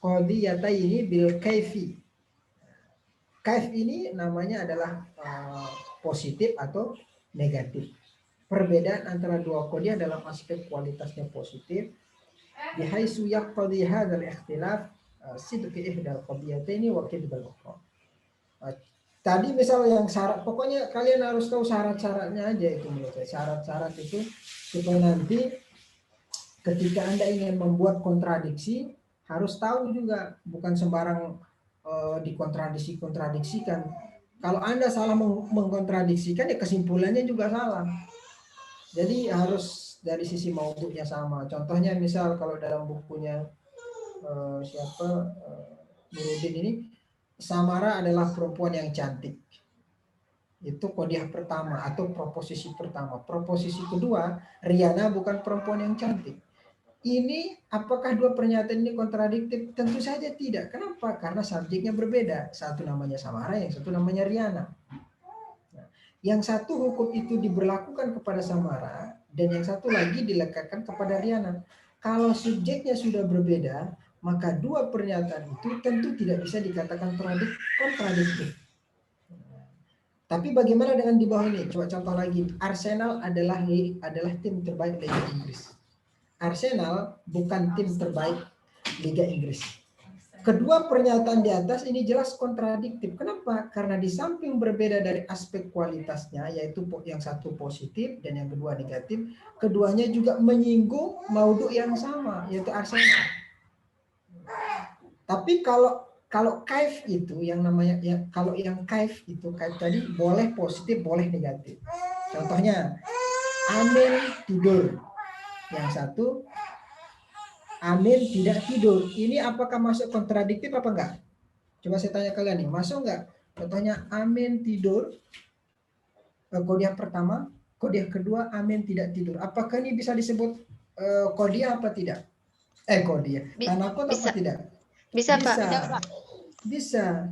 qadiyataini bil kaifi. Kaif ini namanya adalah positif atau negatif. Perbedaan antara dua qadiyah dalam aspek kualitasnya positif. Bihaisu yaqtadi hadzal ikhtilaf sidq ihdal qadiyataini wa kidbal ukhra. Tadi misal yang syarat, pokoknya kalian harus tahu syarat-syaratnya aja itu menurut saya. Syarat-syarat itu supaya nanti ketika Anda ingin membuat kontradiksi harus tahu juga, bukan sembarang dikontradiksi-kontradiksikan. Kalau Anda salah mengkontradiksikan ya kesimpulannya juga salah. Jadi harus dari sisi maudhu'nya sama. Contohnya misal kalau dalam bukunya Nuruddin ini, Samara adalah perempuan yang cantik. Itu qadiyah pertama atau proposisi pertama. Proposisi kedua, Riana bukan perempuan yang cantik. Ini apakah dua pernyataan ini kontradiktif? Tentu saja tidak. Kenapa? Karena subjeknya berbeda. Satu namanya Samara, yang satu namanya Riana. Nah, yang satu hukum itu diberlakukan kepada Samara dan yang satu lagi dilekatkan kepada Riana. Kalau subjeknya sudah berbeda, maka dua pernyataan itu tentu tidak bisa dikatakan kontradiktif. Tapi bagaimana dengan di bawah ini? Coba contoh lagi. Arsenal adalah tim terbaik Liga Inggris. Arsenal bukan tim terbaik Liga Inggris. Kedua pernyataan di atas ini jelas kontradiktif. Kenapa? Karena di samping berbeda dari aspek kualitasnya, yaitu yang satu positif dan yang kedua negatif, keduanya juga menyinggung maudhu yang sama, yaitu Arsenal. Tapi kalau kaif itu yang namanya ya, kalau yang kaif itu kaif tadi boleh positif boleh negatif. Contohnya Amin tidur, yang satu Amin tidak tidur. Ini apakah masuk kontradiktif apa enggak? Coba saya tanya kalian nih, masuk enggak? Contohnya Amin tidur, qadiyah pertama, qadiyah kedua Amin tidak tidur. Apakah ini bisa disebut qadiyah apa tidak? Qadiyah tanaqud apa tidak? Bisa, Bisa. Pak. Bisa.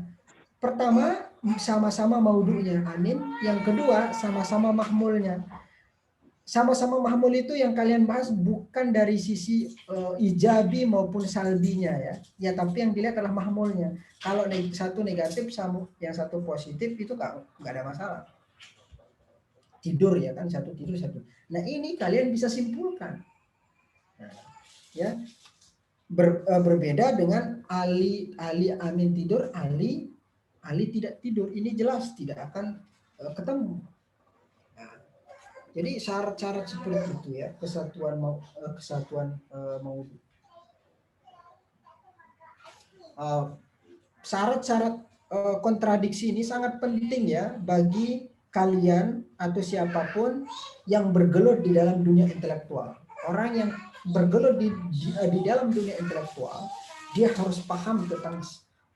Pertama sama-sama maudhu'nya Amin, yang kedua sama-sama mahmulnya. Sama-sama mahmul itu yang kalian bahas bukan dari sisi ijabi maupun salbinya ya. Ya tapi yang dilihat adalah mahmulnya. Kalau satu negatif sama yang satu positif itu enggak ada masalah. Tidur ya kan, satu tidur satu. Nah, ini kalian bisa simpulkan. Nah, ya. Berbeda dengan Ali Amin tidur, Ali tidak tidur. Ini jelas tidak akan ketemu. Nah, jadi syarat-syarat seperti itu ya, kesatuan maudhu. Syarat-syarat kontradiksi ini sangat penting ya bagi kalian atau siapapun yang bergelut di dalam dunia intelektual. Orang yang bergelut di dalam dunia intelektual, dia harus paham tentang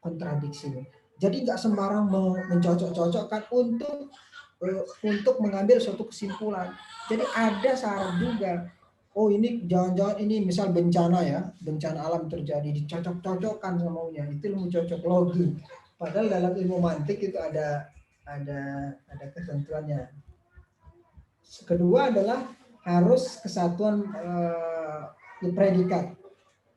kontradiksi ini. Jadi nggak sembarang mencocok-cocokkan untuk mengambil suatu kesimpulan. Jadi ada syarat juga. Oh ini jangan-jangan ini misal bencana ya, bencana alam terjadi, dicocok-cocokkan semuanya. Itu ilmu cocok logi. Padahal dalam ilmu mantik itu ada ketentuannya. Kedua adalah harus kesatuan predikat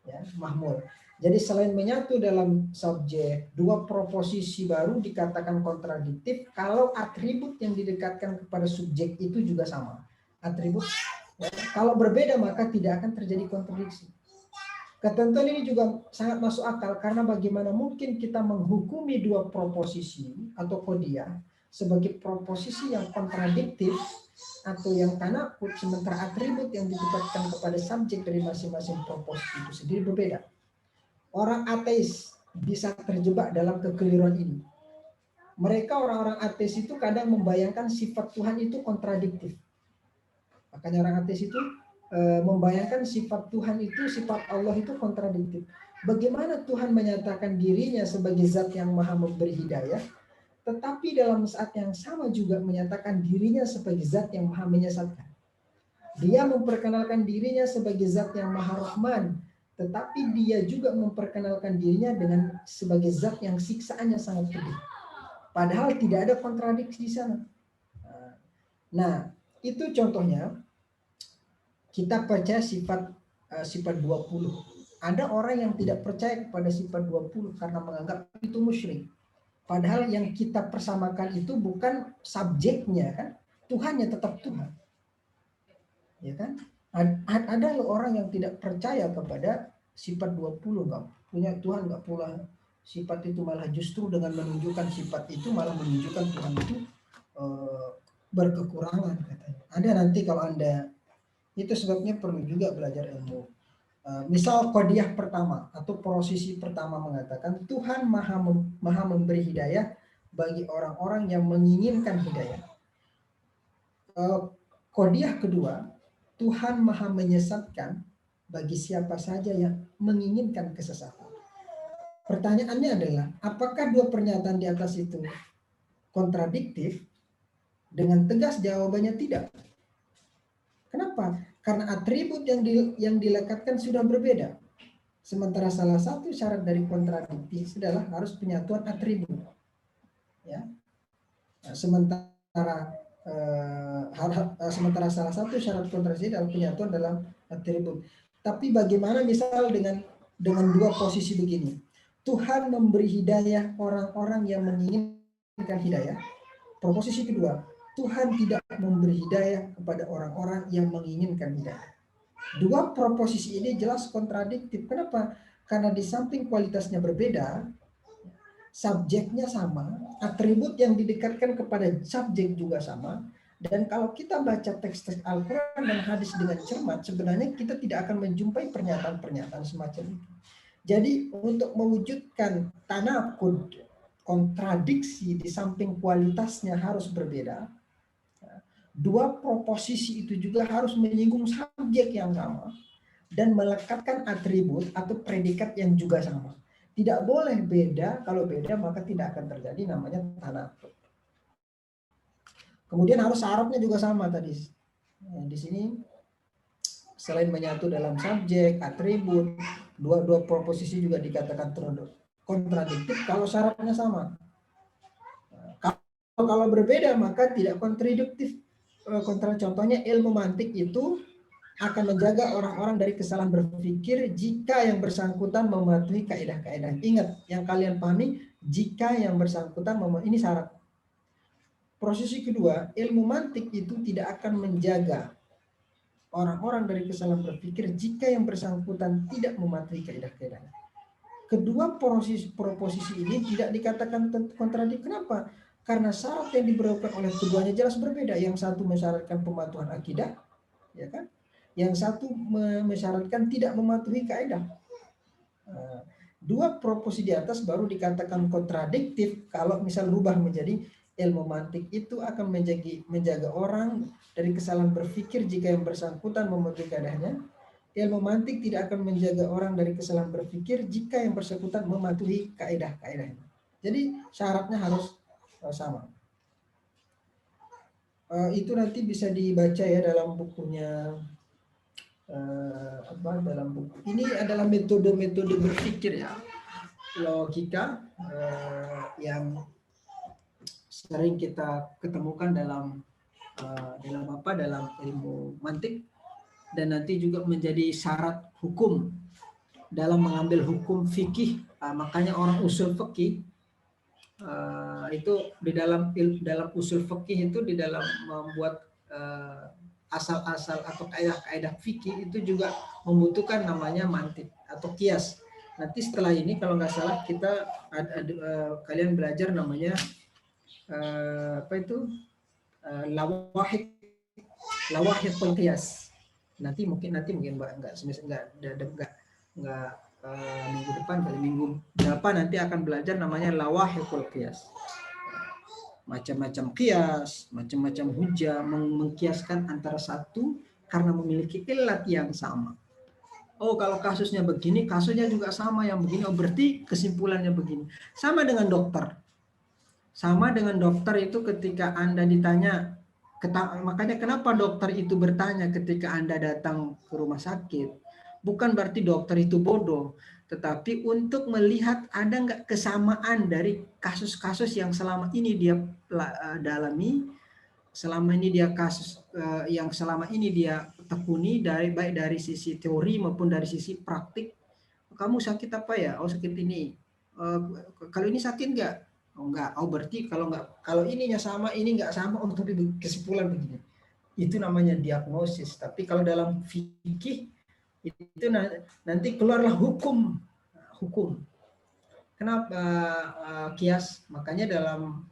ya, mahmul. Jadi selain menyatu dalam subjek, dua proposisi baru dikatakan kontradiktif kalau atribut yang didekatkan kepada subjek itu juga sama. Atribut ya, kalau berbeda maka tidak akan terjadi kontradiksi. Ketentuan ini juga sangat masuk akal karena bagaimana mungkin kita menghukumi dua proposisi atau qadiyah sebagai proposisi yang kontradiktif atau yang tanaqud, sementara atribut yang didekatkan kepada subjek dari masing-masing proposisi itu sendiri berbeda. Orang ateis bisa terjebak dalam kekeliruan ini. Mereka orang-orang ateis itu kadang membayangkan sifat Tuhan itu kontradiktif. Makanya orang ateis itu membayangkan sifat Tuhan itu, sifat Allah itu kontradiktif. Bagaimana Tuhan menyatakan dirinya sebagai zat yang maha memberi hidayah, tetapi dalam saat yang sama juga menyatakan dirinya sebagai zat yang maha menyesatkan. Dia memperkenalkan dirinya sebagai zat yang maha rahman, tetapi dia juga memperkenalkan dirinya sebagai zat yang siksaannya sangat pedih. Padahal tidak ada kontradiksi di sana. Nah, itu contohnya kita percaya sifat 20. Ada orang yang tidak percaya kepada sifat 20 karena menganggap itu musyrik. Padahal yang kita persamakan itu bukan subjeknya kan, Tuhannya tetap Tuhan. Ya kan? Ada orang yang tidak percaya kepada sifat 20, nggak punya Tuhan, nggak pula sifat itu, malah justru dengan menunjukkan sifat itu malah menunjukkan Tuhan itu berkekurangan katanya. Ada nanti kalau Anda, itu sebabnya perlu juga belajar ilmu. Misal qadiyah pertama atau prosesi pertama mengatakan Tuhan maha memberi hidayah bagi orang-orang yang menginginkan hidayah. Qadiyah kedua, Tuhan maha menyesatkan bagi siapa saja yang menginginkan kesesatan. Pertanyaannya adalah, apakah dua pernyataan di atas itu kontradiktif? Dengan tegas jawabannya tidak. Kenapa? Karena atribut yang dilekatkan sudah berbeda. Sementara salah satu syarat dari kontradiktif adalah harus penyatuan atribut. Ya. Nah, sementara salah satu syarat kontradiktif adalah penyatuan dalam atribut. Tapi bagaimana misal dengan dua posisi begini? Tuhan memberi hidayah orang-orang yang menginginkan hidayah. Proposisi kedua, Tuhan tidak memberi hidayah kepada orang-orang yang menginginkan hidayah. Dua proposisi ini jelas kontradiktif. Kenapa? Karena di samping kualitasnya berbeda, subjeknya sama, atribut yang didekatkan kepada subjek juga sama. Dan kalau kita baca teks-teks Al-Quran dan hadis dengan cermat, sebenarnya kita tidak akan menjumpai pernyataan-pernyataan semacam itu. Jadi untuk mewujudkan tanakud, kontradiksi di samping kualitasnya harus berbeda, dua proposisi itu juga harus menyinggung subjek yang sama dan melekatkan atribut atau predikat yang juga sama. Tidak boleh beda, kalau beda maka tidak akan terjadi namanya tanakud. Kemudian harus syaratnya juga sama tadi. Di sini selain menyatu dalam subjek, atribut, dua proposisi juga dikatakan kontradiktif kalau syaratnya sama. Kalau berbeda maka tidak kontradiktif. Contohnya ilmu mantik itu akan menjaga orang-orang dari kesalahan berpikir jika yang bersangkutan mematuhi kaidah-kaidah. Ingat, yang kalian pahami, jika yang bersangkutan ini syarat. Prosesi kedua, ilmu mantik itu tidak akan menjaga orang-orang dari kesalahan berpikir jika yang bersangkutan tidak mematuhi kaidah-kaidah. Kedua proposisi ini tidak dikatakan kontradiktif. Kenapa? Karena syarat yang diberikan oleh keduanya jelas berbeda. Yang satu mensyaratkan pematuhan akidah, ya kan? Yang satu mensyaratkan tidak mematuhi kaidah. Dua proposisi di atas baru dikatakan kontradiktif kalau misal rubah menjadi ilmu mantik itu akan menjaga orang dari kesalahan berpikir jika yang bersangkutan mematuhi kaidahnya. Ilmu mantik tidak akan menjaga orang dari kesalahan berpikir jika yang bersangkutan mematuhi kaidah-kaidahnya. Jadi syaratnya harus sama. Itu nanti bisa dibaca ya dalam bukunya. Dalam buku ini adalah metode-metode berpikir ya, logika yang sering kita ketemukan dalam ilmu mantik, dan nanti juga menjadi syarat hukum dalam mengambil hukum fikih. Makanya orang usul fikih itu di dalam usul fikih itu di dalam membuat asal-asal atau kaidah-kaidah fikih itu juga membutuhkan namanya mantik atau kias. Nanti setelah ini kalau nggak salah kita kalian belajar namanya lawahid qiyas. Nanti mungkin Mbak nggak minggu depan kali minggu berapa nanti akan belajar namanya lawahidul qiyas. Macam-macam kias, macam-macam hujah, mengkiaskan antara satu karena memiliki ilat yang sama. Oh, kalau kasusnya begini, kasusnya juga sama yang begini. Oh, berarti kesimpulannya begini. Sama dengan dokter. Sama dengan dokter itu ketika Anda ditanya, makanya kenapa dokter itu bertanya ketika Anda datang ke rumah sakit, Bukan berarti dokter itu bodoh, tetapi untuk melihat ada nggak kesamaan dari kasus-kasus yang selama ini dia dalami, selama ini dia kasus yang selama ini dia tekuni, baik dari sisi teori maupun dari sisi praktik. Kamu sakit apa ya? Oh sakit ini. Kalau ini sakit nggak? Oh enggak. Oh berarti kalau ininya sama, ini nggak sama. Oh tapi kesimpulan begini. Itu namanya diagnosis. Tapi kalau dalam fikih itu nanti keluarlah hukum. Kenapa kias? Makanya dalam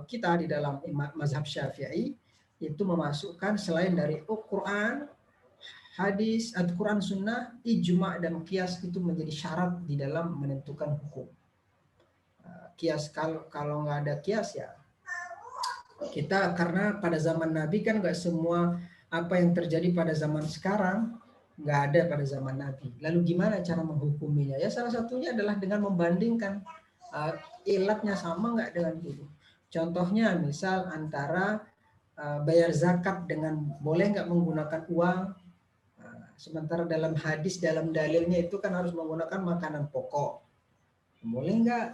kita di dalam mazhab Syafi'i itu memasukkan selain dari Quran, hadis, Al-Quran, Sunnah, ijma dan kias itu menjadi syarat di dalam menentukan hukum. Kias kalau nggak ada kias ya kita, karena pada zaman Nabi kan nggak semua apa yang terjadi pada zaman sekarang nggak ada pada zaman Nabi. Lalu gimana cara menghukuminya? Ya salah satunya adalah dengan membandingkan ilatnya sama nggak dengan dulu. Contohnya misal antara bayar zakat dengan boleh nggak menggunakan uang. Sementara dalam hadis, dalam dalilnya itu kan harus menggunakan makanan pokok. Boleh nggak?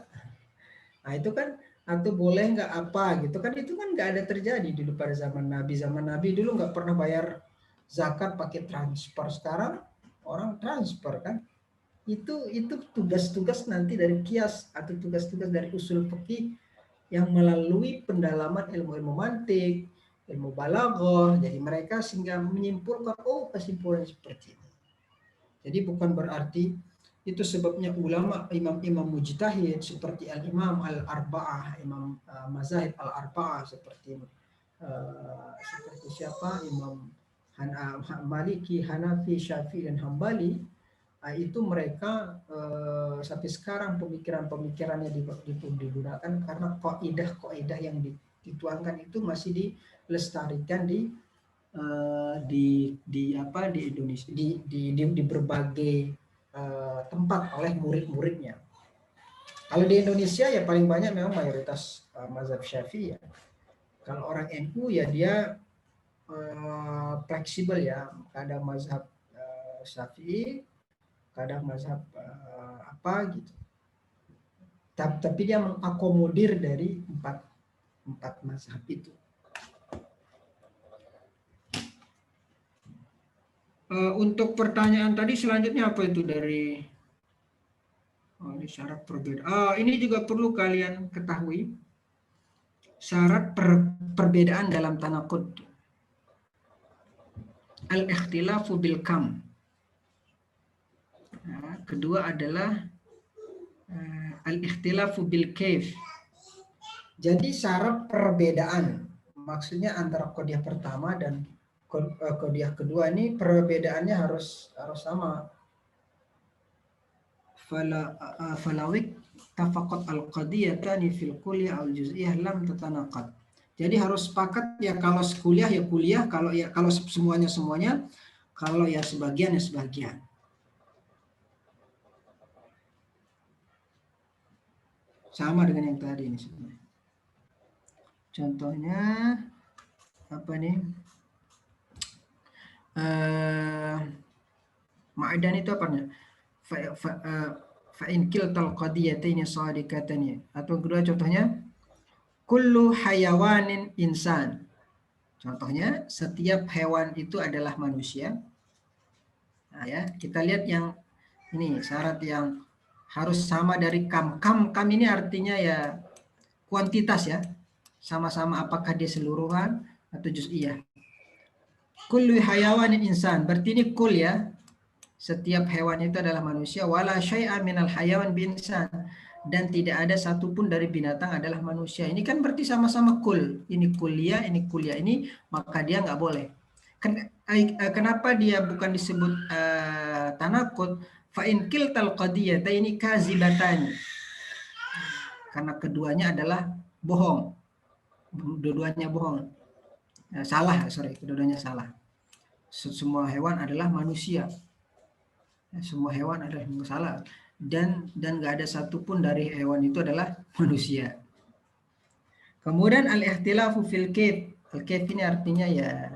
Nah itu kan, atau boleh nggak apa gitu kan, itu kan nggak ada terjadi dulu pada zaman Nabi. Zaman Nabi dulu nggak pernah bayar zakat pakai transfer. Sekarang orang transfer kan. Itu tugas-tugas nanti dari kias atau tugas-tugas dari usul fikih yang melalui pendalaman ilmu-ilmu mantik, ilmu balaghah. Jadi mereka sehingga menyimpulkan, oh kesimpulan seperti ini. Jadi bukan berarti itu sebabnya ulama, imam-imam mujtahid seperti al-imam al-arba'ah, imam mazahib al-arba'ah seperti siapa, imam Maliki, Hanafi, Syafi'i dan Hambali, itu mereka sampai sekarang pemikirannya digunakan karena kaidah yang dituangkan itu masih dilestarikan di Indonesia, di berbagai tempat oleh murid-muridnya. Kalau di Indonesia ya paling banyak memang mayoritas mazhab Syafi'i ya. Kalau orang NU ya dia fleksibel ya, kadang mazhab Syafi'i, kadang mazhab apa gitu. Tapi dia mengakomodir dari empat mazhab itu. Untuk pertanyaan tadi selanjutnya apa itu dari ini syarat perbedaan. Ini juga perlu kalian ketahui. Syarat perbedaan dalam tanaqud. Al-ikhtilafu bil kam. Nah, kedua adalah al-ikhtilafu bil kaif. Jadi syarat perbedaan maksudnya antara qadiyah pertama dan qadiyah kedua ini perbedaannya harus sama. Falawik tafaqat al-qadiyatani fil kulliyah al-juz'iyah lam tatanaqad. Jadi harus sepakat ya, kalau kuliah ya kuliah, kalau semuanya, kalau ya sebagian ya sebagian. Sama dengan yang tadi ini sebenarnya. Contohnya apa nih? Ma'adan itu apa nih? Fa'in kiltal qadiyataini sadiqatani. Atau kedua contohnya kullu hayawanin insan. Contohnya setiap hewan itu adalah manusia. Nah, ya, kita lihat yang ini syarat yang harus sama dari kam. Kam ini artinya ya kuantitas ya. Sama-sama apakah dia seluruhan atau juz'iyah. Kullu hayawanin insan. Berarti ini kul ya. Setiap hewan itu adalah manusia. Wala syai'a minal hayawan binsan. Dan tidak ada satupun dari binatang adalah manusia. Ini kan berarti sama-sama kul. Ini kuliah, ini kuliah. Ini maka dia nggak boleh. Kenapa dia bukan disebut tanaqud? Fa'in kiltal qadiyataini kazibatani. Karena keduanya adalah bohong. Dua-duanya bohong. Kedua-duanya salah. Semua hewan adalah manusia. Semua hewan adalah salah. Dan nggak ada satupun dari hewan itu adalah manusia. Kemudian al-ikhtilafu fil kaif. Al-kaif ini artinya ya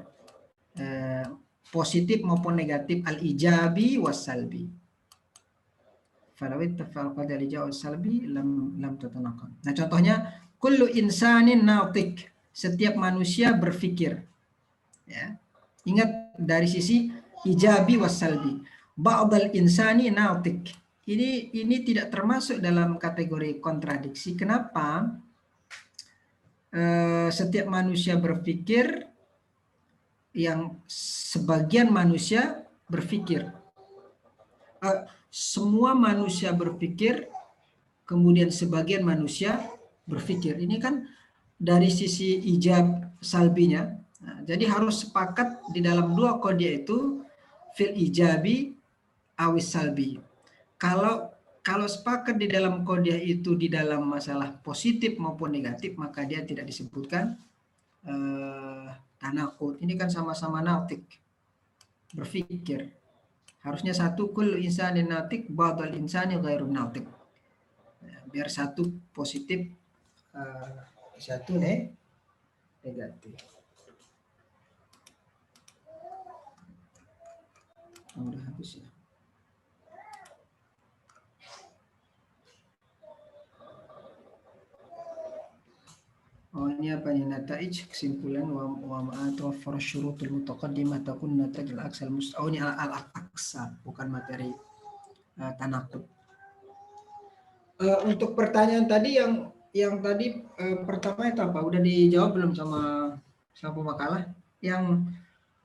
positif maupun negatif, al-ijabi was-salbi. Falau ittafaqal qadar al-ijabi was-salbi lam tatanaqad. Nah, contohnya kullu insanin natiq, setiap manusia berpikir. Ya. Ingat dari sisi ijabi was-salbi. Ba'dal insani natiq. Ini tidak termasuk dalam kategori kontradiksi. Kenapa? Setiap manusia berpikir, yang sebagian manusia berpikir. Semua manusia berpikir, kemudian sebagian manusia berpikir. Ini kan dari sisi ijab salbinya. Nah, jadi harus sepakat di dalam dua qadiyah itu fil ijabi awis salbi. Kalau sepakat di dalam qadiyah itu di dalam masalah positif maupun negatif, maka dia tidak disebutkan tanaqud. Ini kan sama-sama natik, berpikir. Harusnya satu kullu insanin natik, ba'dal insani ghairu natik. Biar satu positif, satu negatif. Udah habis ya. Oh, ini apa nih? Nataij, kesimpulan wa ma'atawafar syurutul mutaqaddimah takun nataj al-aksal oh, ini al-aksa, bukan materi tanaqud. Untuk pertanyaan tadi yang tadi pertama itu apa? Udah dijawab belum sama pemakalah? Yang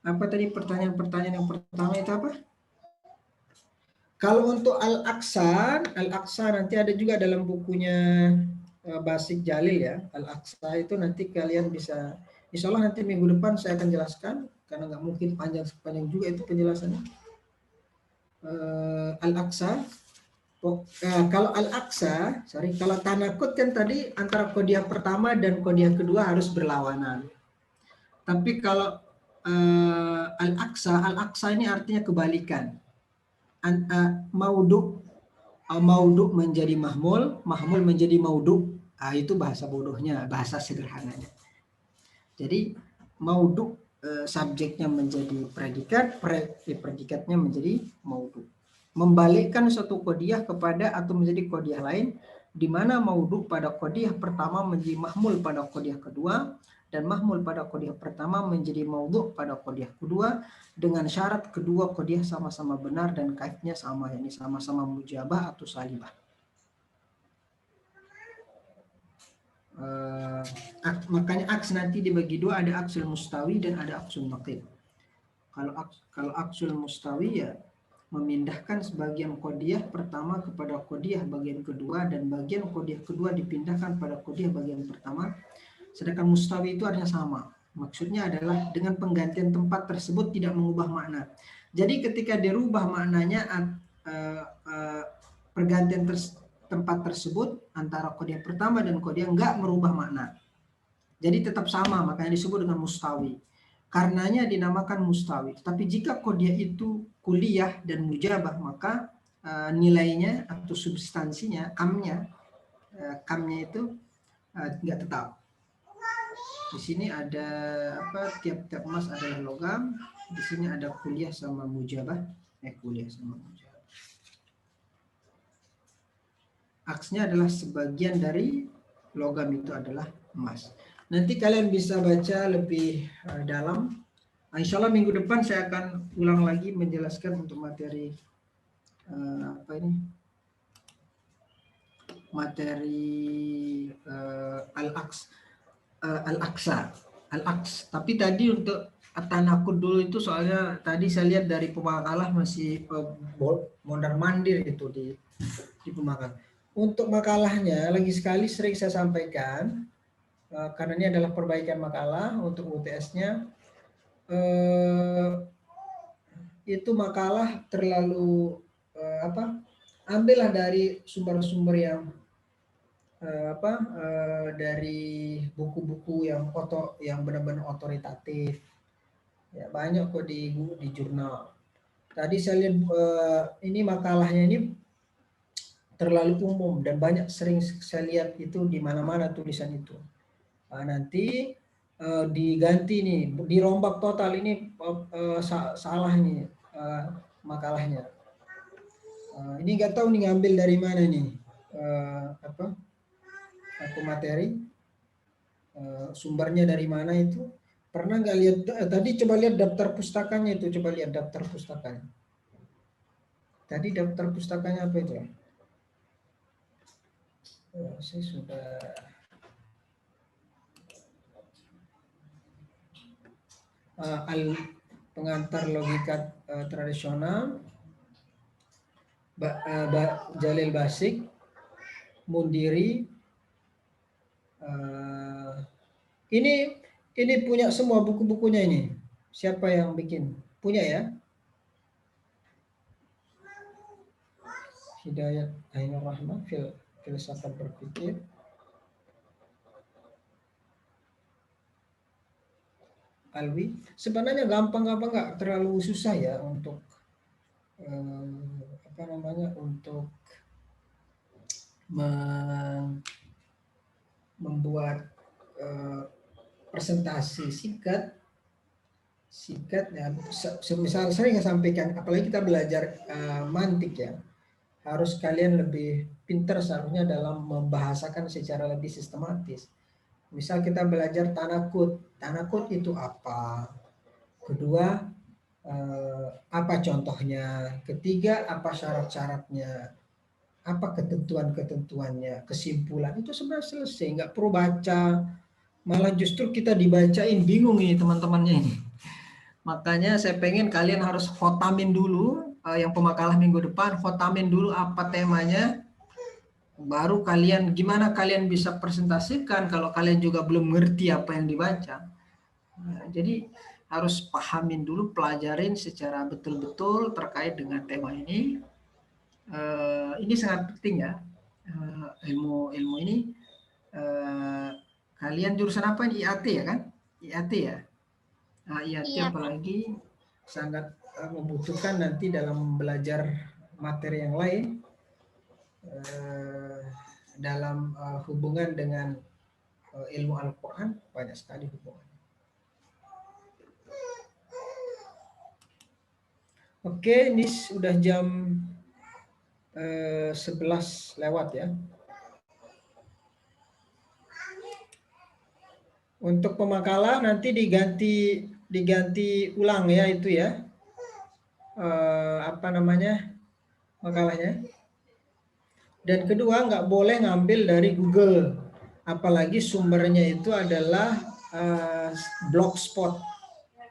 apa tadi pertanyaan yang pertama itu apa? Kalau untuk al-aksa nanti ada juga dalam bukunya Basik Jalil ya. Al-Aqsa itu nanti kalian bisa, insya Allah nanti minggu depan saya akan jelaskan, karena nggak mungkin panjang juga itu penjelasannya. Al-Aqsa, kalau Al-Aqsa, kalau tanaqud kan tadi antara qadiyah pertama dan qadiyah kedua harus berlawanan. Tapi kalau Al-Aqsa ini artinya kebalikan. Maudhu menjadi mahmul menjadi maudhu. Itu bahasa bodohnya, bahasa sederhananya. Jadi maudhu subjeknya menjadi predikat, predikatnya menjadi maudhu. Membalikkan suatu qadiyah kepada atau menjadi qadiyah lain, di mana maudhu pada qadiyah pertama menjadi mahmul pada qadiyah kedua, dan mahmul pada qadiyah pertama menjadi maudhu pada qadiyah kedua, dengan syarat kedua qadiyah sama-sama benar dan kaifnya sama, yakni sama-sama mujabah atau salibah. Makanya aks nanti dibagi dua, ada aksul mustawi dan ada aksul naqid. Kalau aksul mustawi ya memindahkan sebagian qadiyah pertama kepada qadiyah bagian kedua, dan bagian qadiyah kedua dipindahkan pada qadiyah bagian pertama. Sedangkan mustawi itu artinya sama. Maksudnya adalah dengan penggantian tempat tersebut tidak mengubah makna. Jadi ketika dirubah maknanya, pergantian tempat tersebut antara qadiyah pertama dan qadiyah enggak merubah makna. Jadi tetap sama, makanya disebut dengan mustawi. Karenanya dinamakan mustawi. Tapi jika qadiyah itu kuliah dan mujabah, maka nilainya atau substansinya, kamnya itu enggak tetap. Di sini ada tiap-tiap emas adalah logam. Di sini ada kuliah sama mujabah. Kuliah sama mujabah. Aksnya adalah sebagian dari logam itu adalah emas. Nanti kalian bisa baca lebih dalam. Insya Allah minggu depan saya akan ulang lagi menjelaskan untuk materi materi al-aqsa. Tapi tadi untuk tanaqud dulu itu soalnya tadi saya lihat dari pemakalah masih mondar-mandir itu di pemakalah. Untuk makalahnya lagi sekali sering saya sampaikan, karena ini adalah perbaikan makalah untuk UTS-nya. Itu makalah terlalu ambillah dari sumber-sumber yang dari buku-buku yang benar-benar otoritatif. Ya, banyak kok di jurnal. Tadi saya lihat ini makalahnya ini terlalu umum dan sering saya lihat itu di mana-mana tulisan itu. Nanti diganti nih, dirombak total ini, salah nih makalahnya. Ini nggak tahu nih ngambil dari mana nih, apa aku materi, sumbernya dari mana itu. Pernah nggak lihat tadi? Coba lihat daftar pustakanya itu, coba lihat daftar pustakanya. Tadi daftar pustakanya apa itu? Saya sudah pengantar logika tradisional, Jalil Basik, Mundiri. Ini punya semua buku-bukunya ini. Siapa yang bikin? Punya ya? Hidayat Ainur Rahman, filsafat berpikir. Alwi. Sebenarnya gampang-gampang, nggak terlalu susah ya untuk apa namanya, untuk membuat presentasi singkat ya. Semisal saya sampaikan, apalagi kita belajar mantik ya, harus kalian lebih pintar seharusnya dalam membahasakan secara lebih sistematis. Misal kita belajar tanakut itu apa, kedua apa contohnya, ketiga apa syarat-syaratnya, apa ketentuan-ketentuannya, kesimpulan, itu sebenarnya selesai, nggak perlu baca. Malah justru kita dibacain bingung ini teman-temannya ini. Makanya saya pengen kalian harus khotamin dulu, yang pemakalah minggu depan khotamin dulu apa temanya, baru kalian gimana kalian bisa presentasikan kalau kalian juga belum ngerti apa yang dibaca. Nah, jadi harus pahamin dulu, pelajarin secara betul-betul terkait dengan tema ini. Ini sangat penting ya, ilmu ini. Kalian jurusan apa ini? IAT ya kan? IAT ya. Nah, IAT Iya. apalagi sangat membutuhkan nanti dalam belajar materi yang lain, dalam hubungan dengan ilmu Al-Quran, banyak sekali hubungan. Oke, ini sudah jam 11 lewat ya. Untuk pemakalah nanti diganti ulang ya itu ya. Apa namanya makalahnya. Dan kedua, nggak boleh ngambil dari Google, apalagi sumbernya itu adalah Blogspot.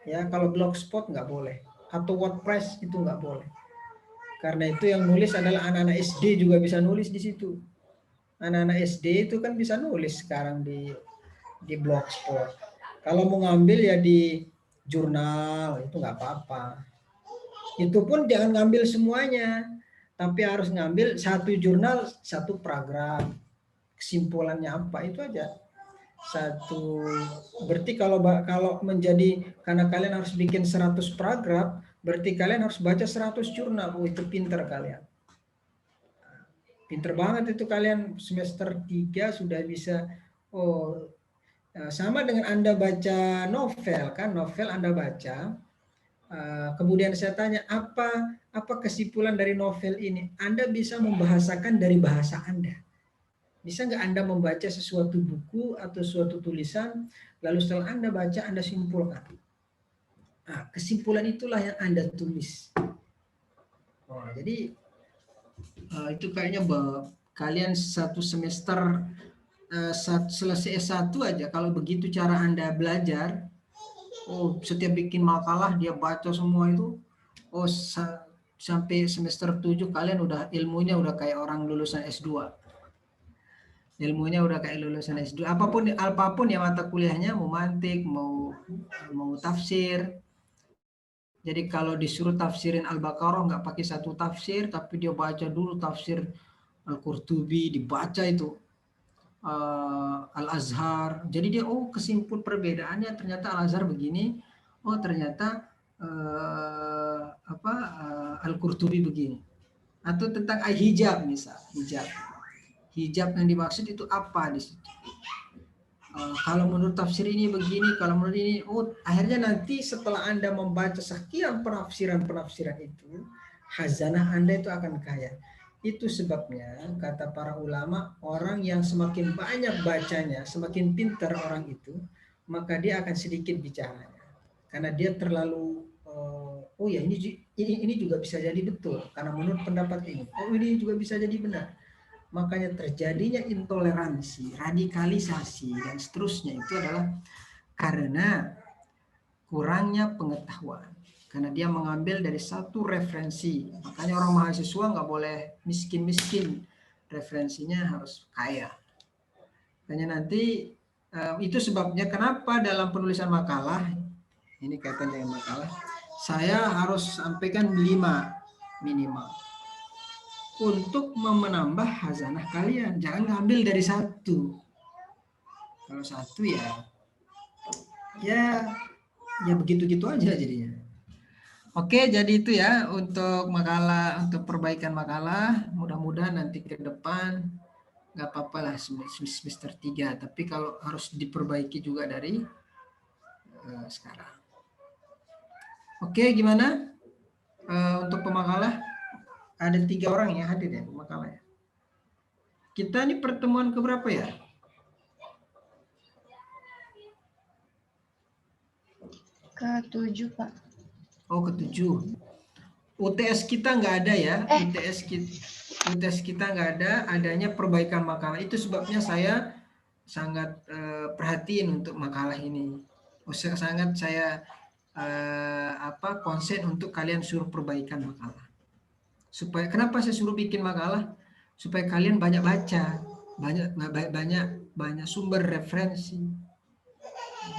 Ya, kalau Blogspot nggak boleh, atau WordPress itu nggak boleh. Karena itu yang nulis adalah anak-anak SD juga bisa nulis di situ. Anak-anak SD itu kan bisa nulis sekarang di Blogspot. Kalau mau ngambil ya di jurnal itu nggak apa-apa. Itu pun jangan ngambil semuanya, tapi harus ngambil satu jurnal, satu paragraf. Kesimpulannya apa itu aja. Satu, berarti kalau menjadi, karena kalian harus bikin 100 paragraf, berarti kalian harus baca 100 jurnal. Oh, itu pinter kalian. Pinter banget itu kalian, semester 3 sudah bisa. Oh, sama dengan Anda baca novel kan, novel Anda baca, kemudian saya tanya apa kesimpulan dari novel ini, Anda bisa membahasakan dari bahasa Anda. Bisa nggak Anda membaca sesuatu buku atau suatu tulisan, lalu setelah Anda baca Anda simpulkan. Nah, kesimpulan itulah yang Anda tulis. Oh, jadi itu kayaknya kalian satu semester selesai S1 aja, kalau begitu cara Anda belajar, oh setiap bikin makalah dia baca semua itu, oh sampai semester 7 kalian udah ilmunya udah kayak orang lulusan S2. Ilmunya udah kayak lulusan S2. Apapun ya mata kuliahnya, mau mantik, mau tafsir. Jadi kalau disuruh tafsirin Al-Baqarah nggak pakai satu tafsir, tapi dia baca dulu tafsir Al-Qurtubi, dibaca itu Al-Azhar. Jadi dia kesimpul perbedaannya, ternyata Al-Azhar begini, ternyata Al-Qurtubi begini. Atau tentang hijab misal, hijab yang dimaksud itu apa di situ. kalau menurut tafsir ini begini, kalau menurut ini, akhirnya nanti setelah Anda membaca sekian penafsiran itu, khazanah Anda itu akan kaya. Itu sebabnya kata para ulama, orang yang semakin banyak bacanya, semakin pintar orang itu, maka dia akan sedikit bicaranya. Karena dia terlalu oh ya ini juga bisa jadi betul karena menurut pendapat ini. Oh ini juga bisa jadi benar. Makanya terjadinya intoleransi, radikalisasi dan seterusnya itu adalah karena kurangnya pengetahuan. Karena dia mengambil dari satu referensi. Makanya orang mahasiswa nggak boleh miskin-miskin. Referensinya harus kaya. Makanya nanti itu sebabnya kenapa dalam penulisan makalah, ini kaitan dengan makalah, saya harus sampaikan 5 minimal. Untuk menambah khazanah kalian. Jangan ngambil dari satu. Kalau satu ya begitu-gitu aja jadinya. Oke, jadi itu ya untuk makalah, untuk perbaikan makalah. Mudah-mudahan nanti ke depan nggak apa-apa lah semester 3. Tapi kalau harus diperbaiki juga dari sekarang. Oke, gimana untuk pemakalah? Ada 3 orang yang hadir ya pemakalah ya. Kita ini pertemuan keberapa ya? Ke-7, Pak. Oh, ke-7. UTS kita nggak ada ya. UTS kita nggak ada, adanya perbaikan makalah. Itu sebabnya saya sangat perhatiin untuk makalah ini. Sangat saya konsen untuk kalian suruh perbaikan makalah. Supaya kenapa saya suruh bikin makalah? Supaya kalian banyak baca, banyak sumber referensi.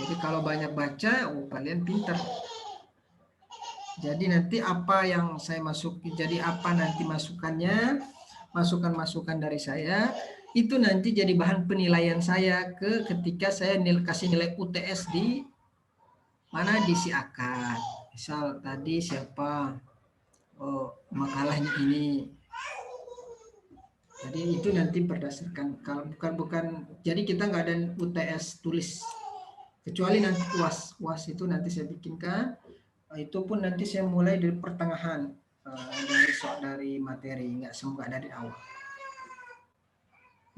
Jadi kalau banyak baca, kalian pintar. Jadi nanti apa yang saya masukin, jadi apa nanti masukannya, masukan-masukan dari saya, itu nanti jadi bahan penilaian saya ketika saya kasih nilai UTS di mana di si akad. Misal tadi siapa, makalahnya ini. Jadi itu nanti berdasarkan, kalau bukan, jadi kita nggak ada UTS tulis. Kecuali nanti UAS itu nanti saya bikinkan. Itu pun nanti saya mulai dari pertengahan dari materi, nggak dari awal.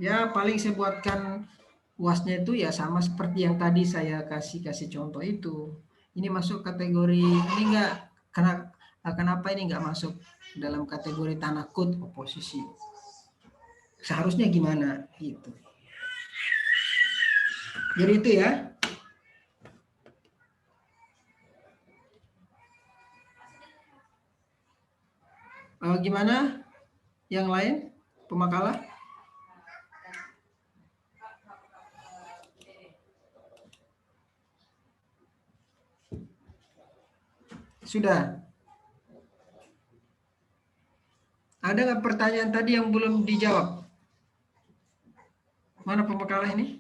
Ya paling saya buatkan UASnya itu ya sama seperti yang tadi saya kasih contoh itu. Ini masuk kategori ini enggak, kenapa ini nggak masuk dalam kategori tanakut oposisi? Seharusnya gimana gitu. Jadi itu ya. Gimana yang lain pemakalah? Sudah. Ada nggak pertanyaan tadi yang belum dijawab? Mana pemakalah ini?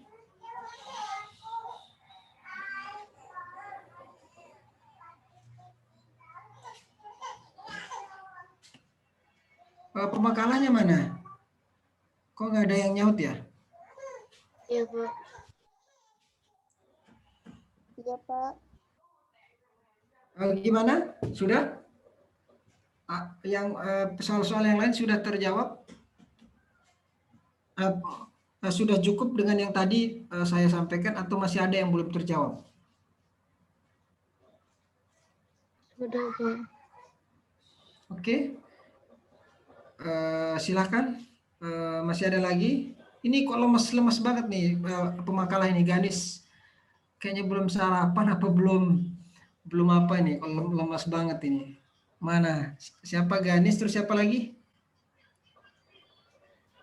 Pemakalahnya mana? Kok nggak ada yang nyaut ya? Iya, Pak. Iya, Pak. Gimana? Sudah? Yang soal-soal yang lain sudah terjawab? Sudah cukup dengan yang tadi saya sampaikan atau masih ada yang belum terjawab? Sudah, Pak. Oke. Silahkan. Masih ada lagi? Ini kok lemas banget nih pemakalah ini, Ganis. Kayaknya belum sarapan apa belum apa ini? Kok lemas banget ini. Mana? Siapa Ganis? Terus siapa lagi?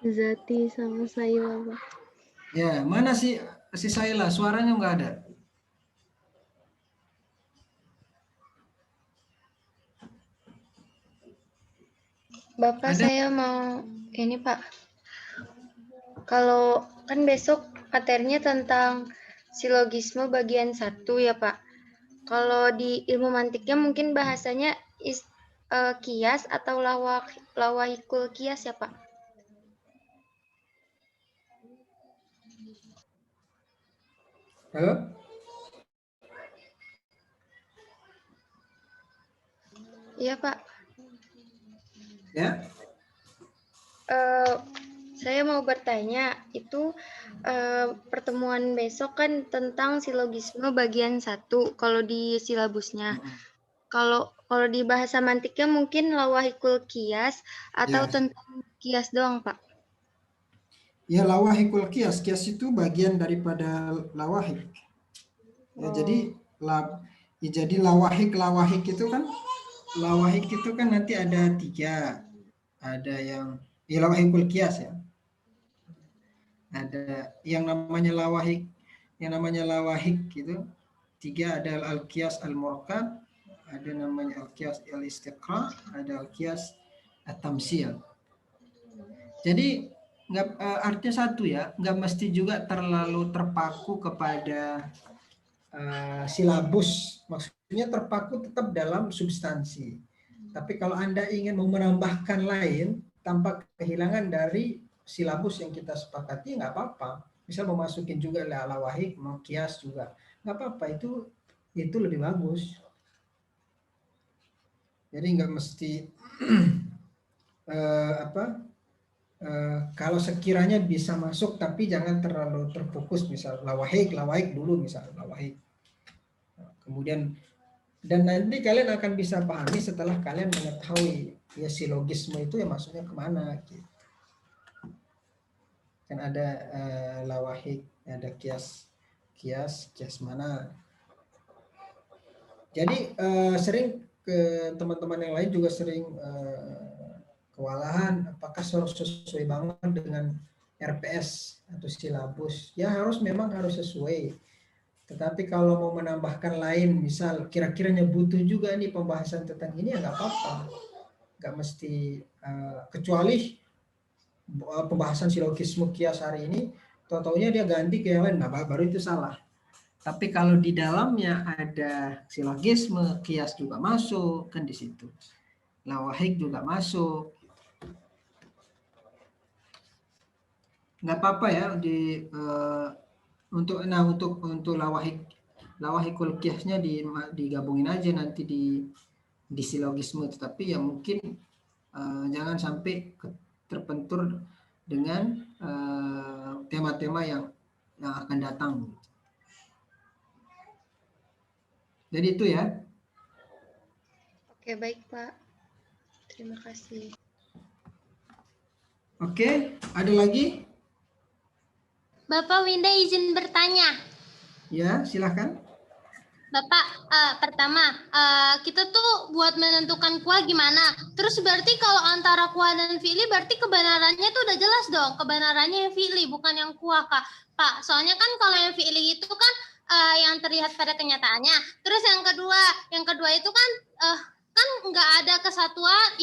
Zati sama saya, Pak. Ya, mana si Saila? Suaranya nggak ada. Bapak, Ada? saya mau ini, Pak. Kalau kan besok materinya tentang silogisme bagian 1 ya, Pak. Kalau di ilmu mantiknya mungkin bahasanya kias atau lawahikul kias ya, Pak? Halo? Iya, Pak. Ya. Saya mau bertanya, itu pertemuan besok kan tentang silogisme bagian 1 kalau di silabusnya. Kalau di bahasa mantiknya mungkin lawahikul kias atau Ya. tentang kias doang, Pak? Ya, lawahikul kias. Kias itu bagian daripada lawahik. Ya, jadi lawahik itu kan nanti ada 3. Ada yang lawahikul kias ya. Ada yang namanya lawahik itu 3, ada al-qiyas al-murakkab, ada namanya al-qiyas al-istiqra', ada al-qiyas at-tamsil. Jadi artinya satu ya, nggak mesti juga terlalu terpaku kepada silabus, maksudnya terpaku tetap dalam substansi. Tapi kalau Anda ingin menambahkan lain tanpa kehilangan dari silabus yang kita sepakati, nggak apa-apa. Misal memasukin juga lawahik, mau kias juga, nggak apa-apa, itu lebih bagus. Jadi nggak mesti kalau sekiranya bisa masuk, tapi jangan terlalu terfokus, misal lawahik dulu, misal lawahik. Kemudian, dan nanti kalian akan bisa pahami setelah kalian mengetahui ya silogisme itu ya maksudnya kemana gitu. Kan ada lawahik, ada kias mana. Jadi sering ke teman-teman yang lain juga sering kewalahan apakah harus sesuai banget dengan RPS atau silabus. Ya memang harus sesuai. Tetapi kalau mau menambahkan lain, misal kira-kiranya butuh juga nih pembahasan tentang ini, ya nggak apa-apa. Nggak mesti, kecuali pembahasan silogisme kias hari ini, taunya dia ganti ke yang lain, nah baru itu salah. Tapi kalau di dalamnya ada silogisme, kias juga masuk, kan di situ. Lawahik juga masuk. Nggak apa-apa ya untuk lawahikul kiasnya digabungin aja nanti di silogisme, tetapi ya mungkin jangan sampai terbentur dengan tema-tema yang akan datang. Jadi itu ya. Oke, baik, Pak. Terima kasih. Oke, ada lagi? Bapak Winda izin bertanya. Ya, silakan. Bapak, pertama, kita tuh buat menentukan kuah gimana? Terus berarti kalau antara kuah dan fi'li, berarti kebenarannya tuh udah jelas dong. Kebenarannya yang fi'li, bukan yang kuah, Kak. Pak, soalnya kan kalau yang fi'li itu kan yang terlihat pada kenyataannya. Terus yang kedua itu kan nggak ada kesatuan,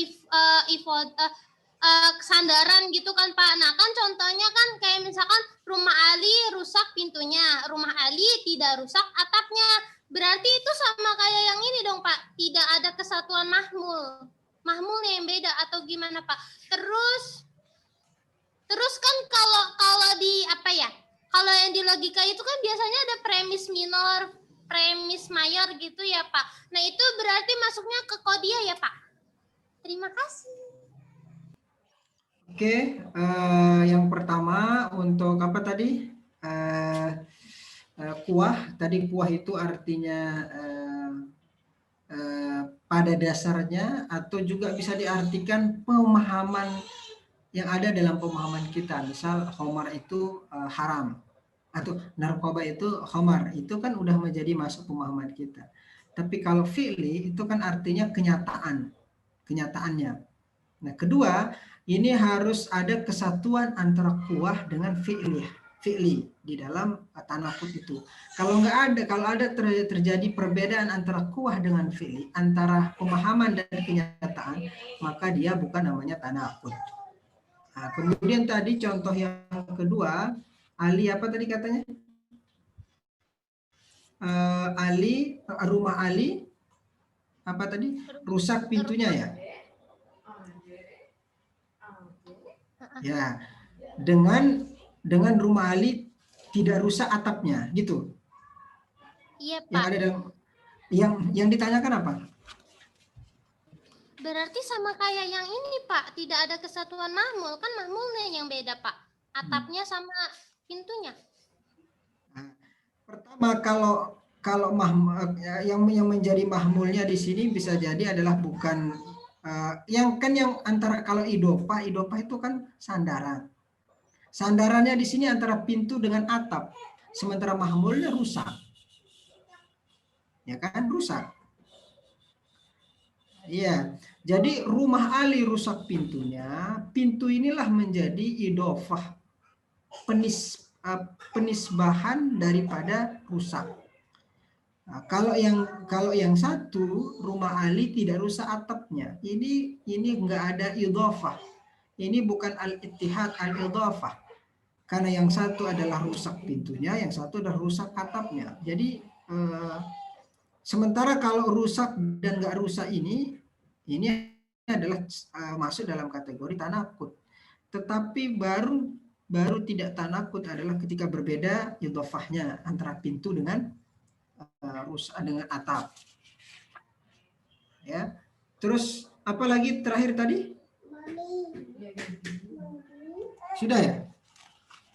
kesandaran gitu kan, Pak. Nah kan contohnya kan kayak misalkan rumah Ali rusak pintunya, rumah Ali tidak rusak atapnya. Berarti itu sama kayak yang ini dong, Pak. Tidak ada kesatuan mahmul. Mahmulnya yang beda atau gimana, Pak? Terus kan kalau di apa ya? Kalau yang di logika itu kan biasanya ada premis minor, premis mayor gitu ya, Pak. Nah, itu berarti masuknya ke qadiyah ya, Pak. Terima kasih. Oke, yang pertama untuk apa tadi? Kuah. Tadi kuah itu artinya pada dasarnya, atau juga bisa diartikan pemahaman yang ada dalam pemahaman kita. Misal khamar itu haram, atau narkoba itu khamar, itu kan udah menjadi masuk pemahaman kita. Tapi kalau fi'li itu kan artinya kenyataannya. Nah, kedua, ini harus ada kesatuan antara kuah dengan fi'li di dalam tanakut itu. Kalau ada terjadi perbedaan antara kuah dengan fi'li, antara pemahaman dan kenyataan, maka dia bukan namanya tanakut. Nah, kemudian tadi contoh yang kedua, Ali apa tadi katanya? Rumah Ali apa tadi? Rusak pintunya ya? Ya, dengan rumah Ali tidak rusak atapnya, gitu. Iya, Yang Pak. ada dalam yang ditanyakan apa? Berarti sama kayak yang ini, Pak. Tidak ada kesatuan mahmul. Kan mahmulnya yang beda, Pak. Atapnya sama pintunya. Nah, pertama kalau yang menjadi mahmulnya di sini bisa jadi adalah bukan yang antara kalau idofah itu kan sandaran. Sandarannya di sini antara pintu dengan atap. Sementara mahmulnya rusak. Ya kan, rusak. Iya. Jadi rumah Ali rusak pintunya, pintu inilah menjadi idofah, penisbahan daripada rusak. Nah, kalau yang satu rumah Ali tidak rusak atapnya, ini enggak ada idofah. Ini bukan al-ittihad, al-idofah. Karena yang satu adalah rusak pintunya, yang satu adalah rusak atapnya. Jadi sementara kalau rusak dan nggak rusak ini adalah masuk dalam kategori tanakut. Tetapi baru tidak tanakut adalah ketika berbeda idofahnya antara pintu dengan rusak dengan atap. Ya. Terus apalagi terakhir tadi? Sudah ya?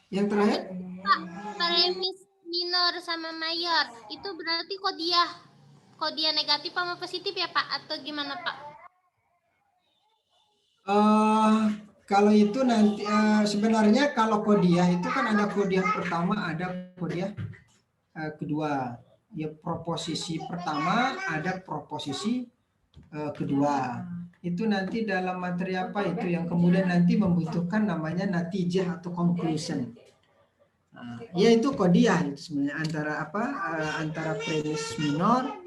Yang terakhir? Pak, premis minor sama mayor itu berarti kodiah negatif sama positif ya, Pak? Atau gimana, Pak? Kalau itu nanti sebenarnya kalau kodiah itu kan ada kodiah pertama, ada kodiah kedua. Ya, proposisi pertama ada proposisi kedua. Itu nanti dalam materi apa itu yang kemudian nanti membutuhkan namanya natijah atau conclusion. Yaitu kodiah itu sebenarnya antara premis minor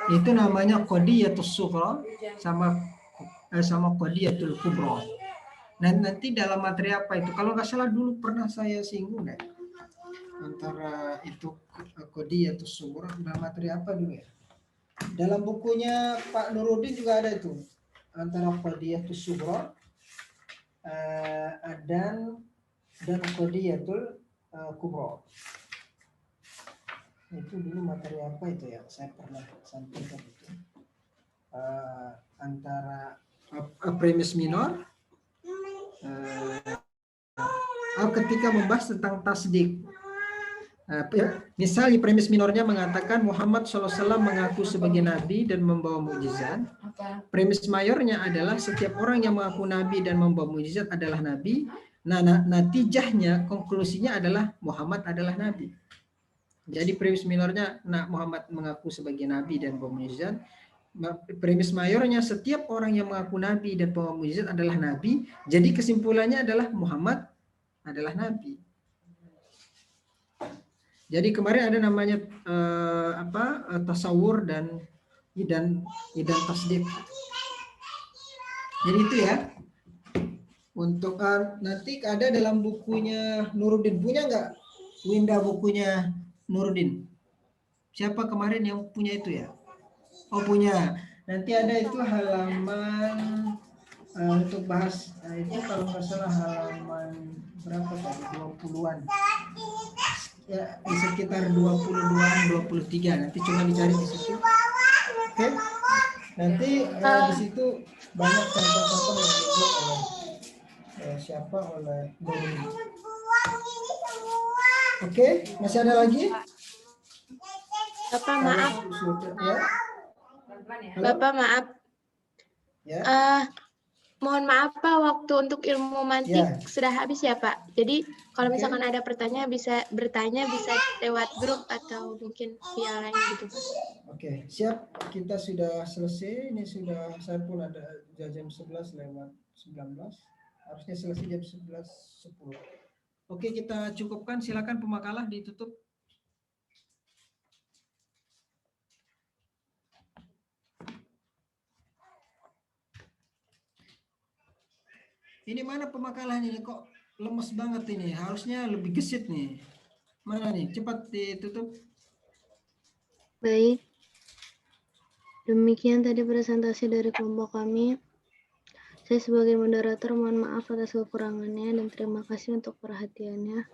itu namanya qadiyatus sughra sama qadiyatul kubra. Nanti dalam materi apa itu? Kalau nggak salah dulu pernah saya singgung ya. Antara itu qadiyatus sughra dalam materi apa dulu ya? Dalam bukunya Pak Nuruddin juga ada itu. Antara qadiyatus sughra dan qadiyatul kubra. Itu dulu materi apa itu ya? Saya pernah sampaikan itu. Antara premis minor ketika membahas tentang tasdik. Misalnya premis minornya mengatakan Muhammad SAW mengaku sebagai nabi dan membawa mukjizat. Premis mayornya adalah setiap orang yang mengaku nabi dan membawa mukjizat adalah nabi. Nah, natijahnya, konklusinya adalah Muhammad adalah nabi. Jadi premis minornya Muhammad mengaku sebagai nabi dan membawa mukjizat. Premis mayornya setiap orang yang mengaku nabi dan membawa mukjizat adalah nabi. Jadi kesimpulannya adalah Muhammad adalah nabi. Jadi kemarin ada namanya tasawur dan tasdik. Jadi itu ya. Untuk nanti ada dalam bukunya Nuruddin, punya nggak Winda bukunya Nuruddin? Siapa kemarin yang punya itu ya? Oh punya. Nanti ada itu halaman untuk bahas itu kalau nggak salah halaman berapa tadi 20-an. Ya di sekitar 22-an 23 nanti coba dicari di situ. Oke. Nanti di situ banyak contoh-contoh yang dibuat oleh Nuruddin. Oke, masih ada lagi? Bapak maaf. Ya. Bapak maaf. Ya. Mohon maaf Pak, waktu untuk ilmu mantik sudah habis ya Pak. Jadi kalau misalkan ada pertanyaan bisa bertanya bisa lewat grup atau mungkin via lain gitu Pak. Oke, siap. Kita sudah selesai. Ini sudah saya pun ada jam 11 lewat 19. Harusnya selesai jam 11.10. Oke, kita cukupkan. Silakan pemakalah ditutup. Ini mana pemakalan ini kok lemes banget ini? Harusnya lebih gesit nih. Mana nih? Cepat ditutup. Baik. Demikian tadi presentasi dari kelompok kami. Saya sebagai moderator mohon maaf atas kekurangannya dan terima kasih untuk perhatiannya.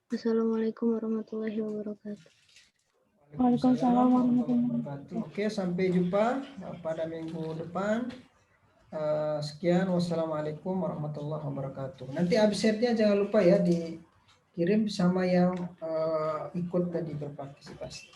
Wassalamualaikum warahmatullahi wabarakatuh. Waalaikumsalam warahmatullahi wabarakatuh. Oke, sampai jumpa pada minggu depan. Sekian, wassalamualaikum warahmatullahi wabarakatuh. Nanti absennya jangan lupa ya dikirim sama yang ikut tadi berpartisipasi.